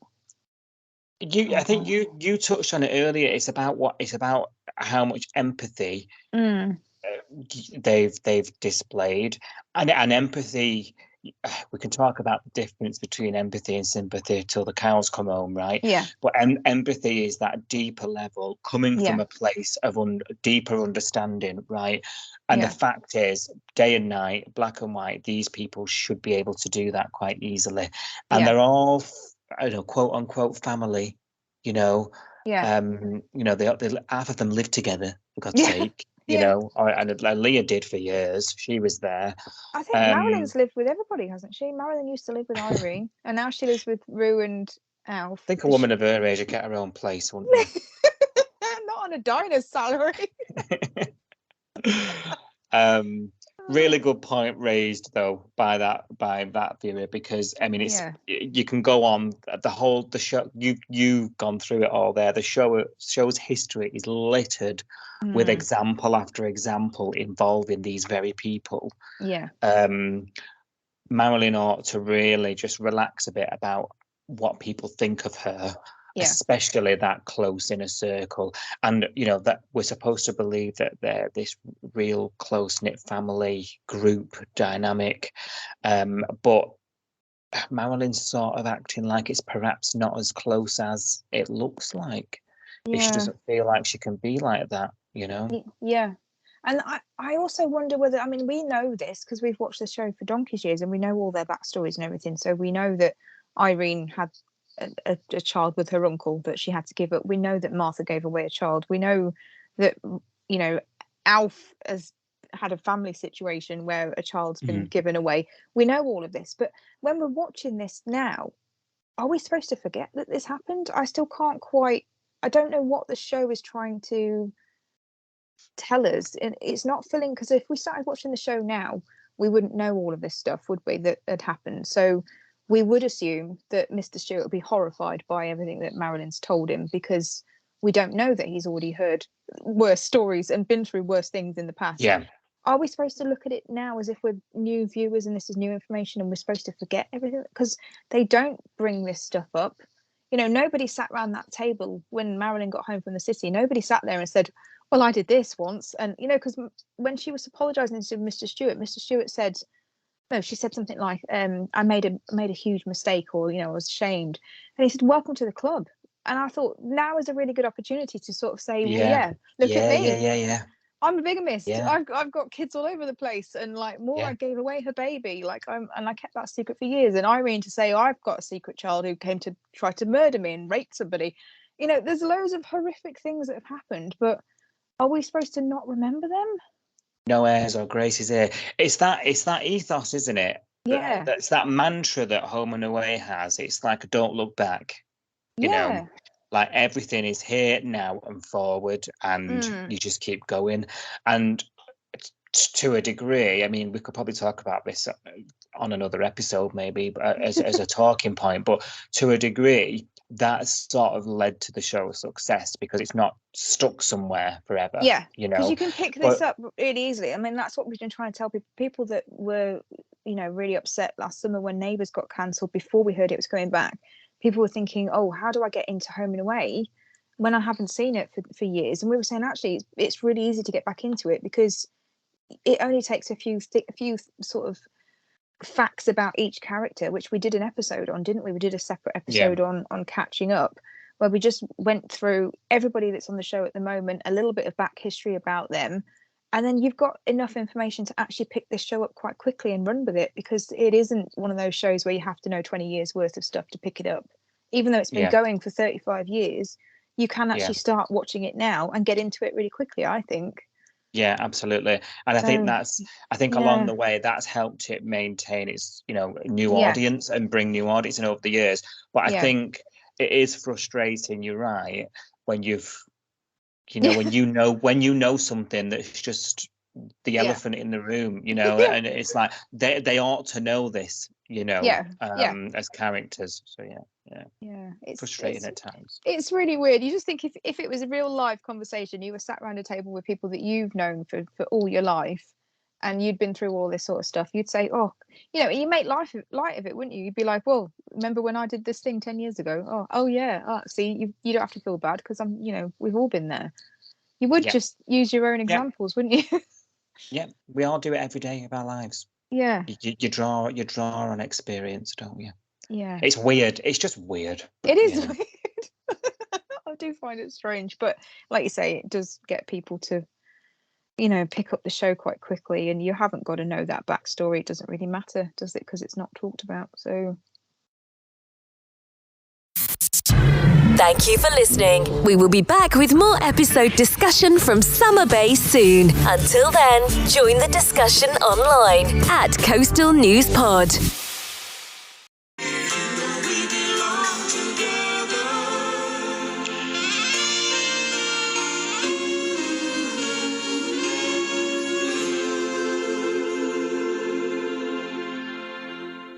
you. I think you touched on it earlier. It's about how much empathy they've displayed, and empathy. We can talk about the difference between empathy and sympathy till the cows come home, right? Yeah. But empathy is that deeper level, coming from a place of deeper understanding, right? And the fact is, day and night, black and white, these people should be able to do that quite easily. And they're all, quote unquote, family, you know. Yeah. You know, they half of them live together, for God's sake. You know, and Leah did for years. She was there. I think Marilyn's lived with everybody, hasn't she? Marilyn used to live with Irene, and now she lives with Roo and Alf. I think a woman of her age would get her own place, wouldn't she? Not on a diner's salary. really good point raised though by that viewer, because I mean it's you can go on the show. You've gone through it all there. The show's history is littered with example after example involving these very people. Yeah. Marilyn ought to really just relax a bit about what people think of her. Yeah. Especially that close inner circle, and that we're supposed to believe that they're this real close-knit family group dynamic, but Marilyn's sort of acting like it's perhaps not as close as it looks like. Yeah. She doesn't feel like she can be like that, Yeah. And I also wonder whether, I mean, we know this because we've watched the show for donkey's years and we know all their backstories and everything, so we know that Irene had a child with her uncle that she had to give up. We know that Martha gave away a child. We know that Alf has had a family situation where a child's been given away. We know all of this, but when we're watching this now, are we supposed to forget that this happened? I still can't quite. I don't know what the show is trying to tell us, and it's not filling, because if we started watching the show now, we wouldn't know all of this stuff, would we, that had happened. So we would assume that Mr. Stewart would be horrified by everything that Marilyn's told him, because we don't know that he's already heard worse stories and been through worse things in the past. Yeah. Are we supposed to look at it now as if we're new viewers and this is new information and we're supposed to forget everything? Because they don't bring this stuff up. Nobody sat around that table when Marilyn got home from the city. Nobody sat there and said, well, I did this once. And, because when she was apologising to Mr. Stewart said, no, she said something like, I made a huge mistake, or, I was ashamed. And he said, welcome to the club. And I thought, now is a really good opportunity to sort of say, look at me. Yeah. I'm a bigamist. Yeah. I've got kids all over the place. And I gave away her baby. And I kept that secret for years. And Irene to say, I've got a secret child who came to try to murder me and rape somebody. There's loads of horrific things that have happened, but are we supposed to not remember them? No airs or graces here. It's that ethos, isn't it? Yeah. That's that mantra that Home and Away has. It's like, don't look back. You know, like everything is here now and forward, and you just keep going. And to a degree, I mean, we could probably talk about this on another episode, maybe as a talking point. But to a degree, that's sort of led to the show's success, because it's not stuck somewhere forever. Yeah, because you can pick this up really easily. I mean, that's what we've been trying to tell people that were, really upset last summer when Neighbours got cancelled before we heard it was coming back. People were thinking, oh, how do I get into Home and Away when I haven't seen it for years? And we were saying, actually, it's really easy to get back into it, because it only takes a few sort of facts about each character, which we did an episode on, didn't we? We did a separate episode on catching up, where we just went through everybody that's on the show at the moment, a little bit of back history about them, and then you've got enough information to actually pick this show up quite quickly and run with it, because it isn't one of those shows where you have to know 20 years worth of stuff to pick it up. Even though it's been going for 35 years, you can actually start watching it now and get into it really quickly, I think. Yeah, absolutely. And I think along the way, that's helped it maintain its, new audience and bring new audience in over the years. But I think it is frustrating, you're right, when when you know something that's just the elephant in the room, and it's like they ought to know this, as characters. So it's frustrating at times. It's really weird. You just think if it was a real live conversation, you were sat around a table with people that you've known for all your life, and you'd been through all this sort of stuff, you'd say, oh, you make light of it, wouldn't you? You'd be like, well, remember when I did this thing 10 years ago? Oh yeah. See, you don't have to feel bad, because we've all been there. You would just use your own examples, wouldn't you? Yeah, we all do it every day of our lives. Yeah. You draw on experience, don't you? Yeah. It's weird. It's just weird. It is weird. I do find it strange, but like you say, it does get people to, pick up the show quite quickly, and you haven't got to know that backstory. It doesn't really matter, does it? Because it's not talked about. So. Thank you for listening. We will be back with more episode discussion from Summer Bay soon. Until then, join the discussion online at Coastal News Pod.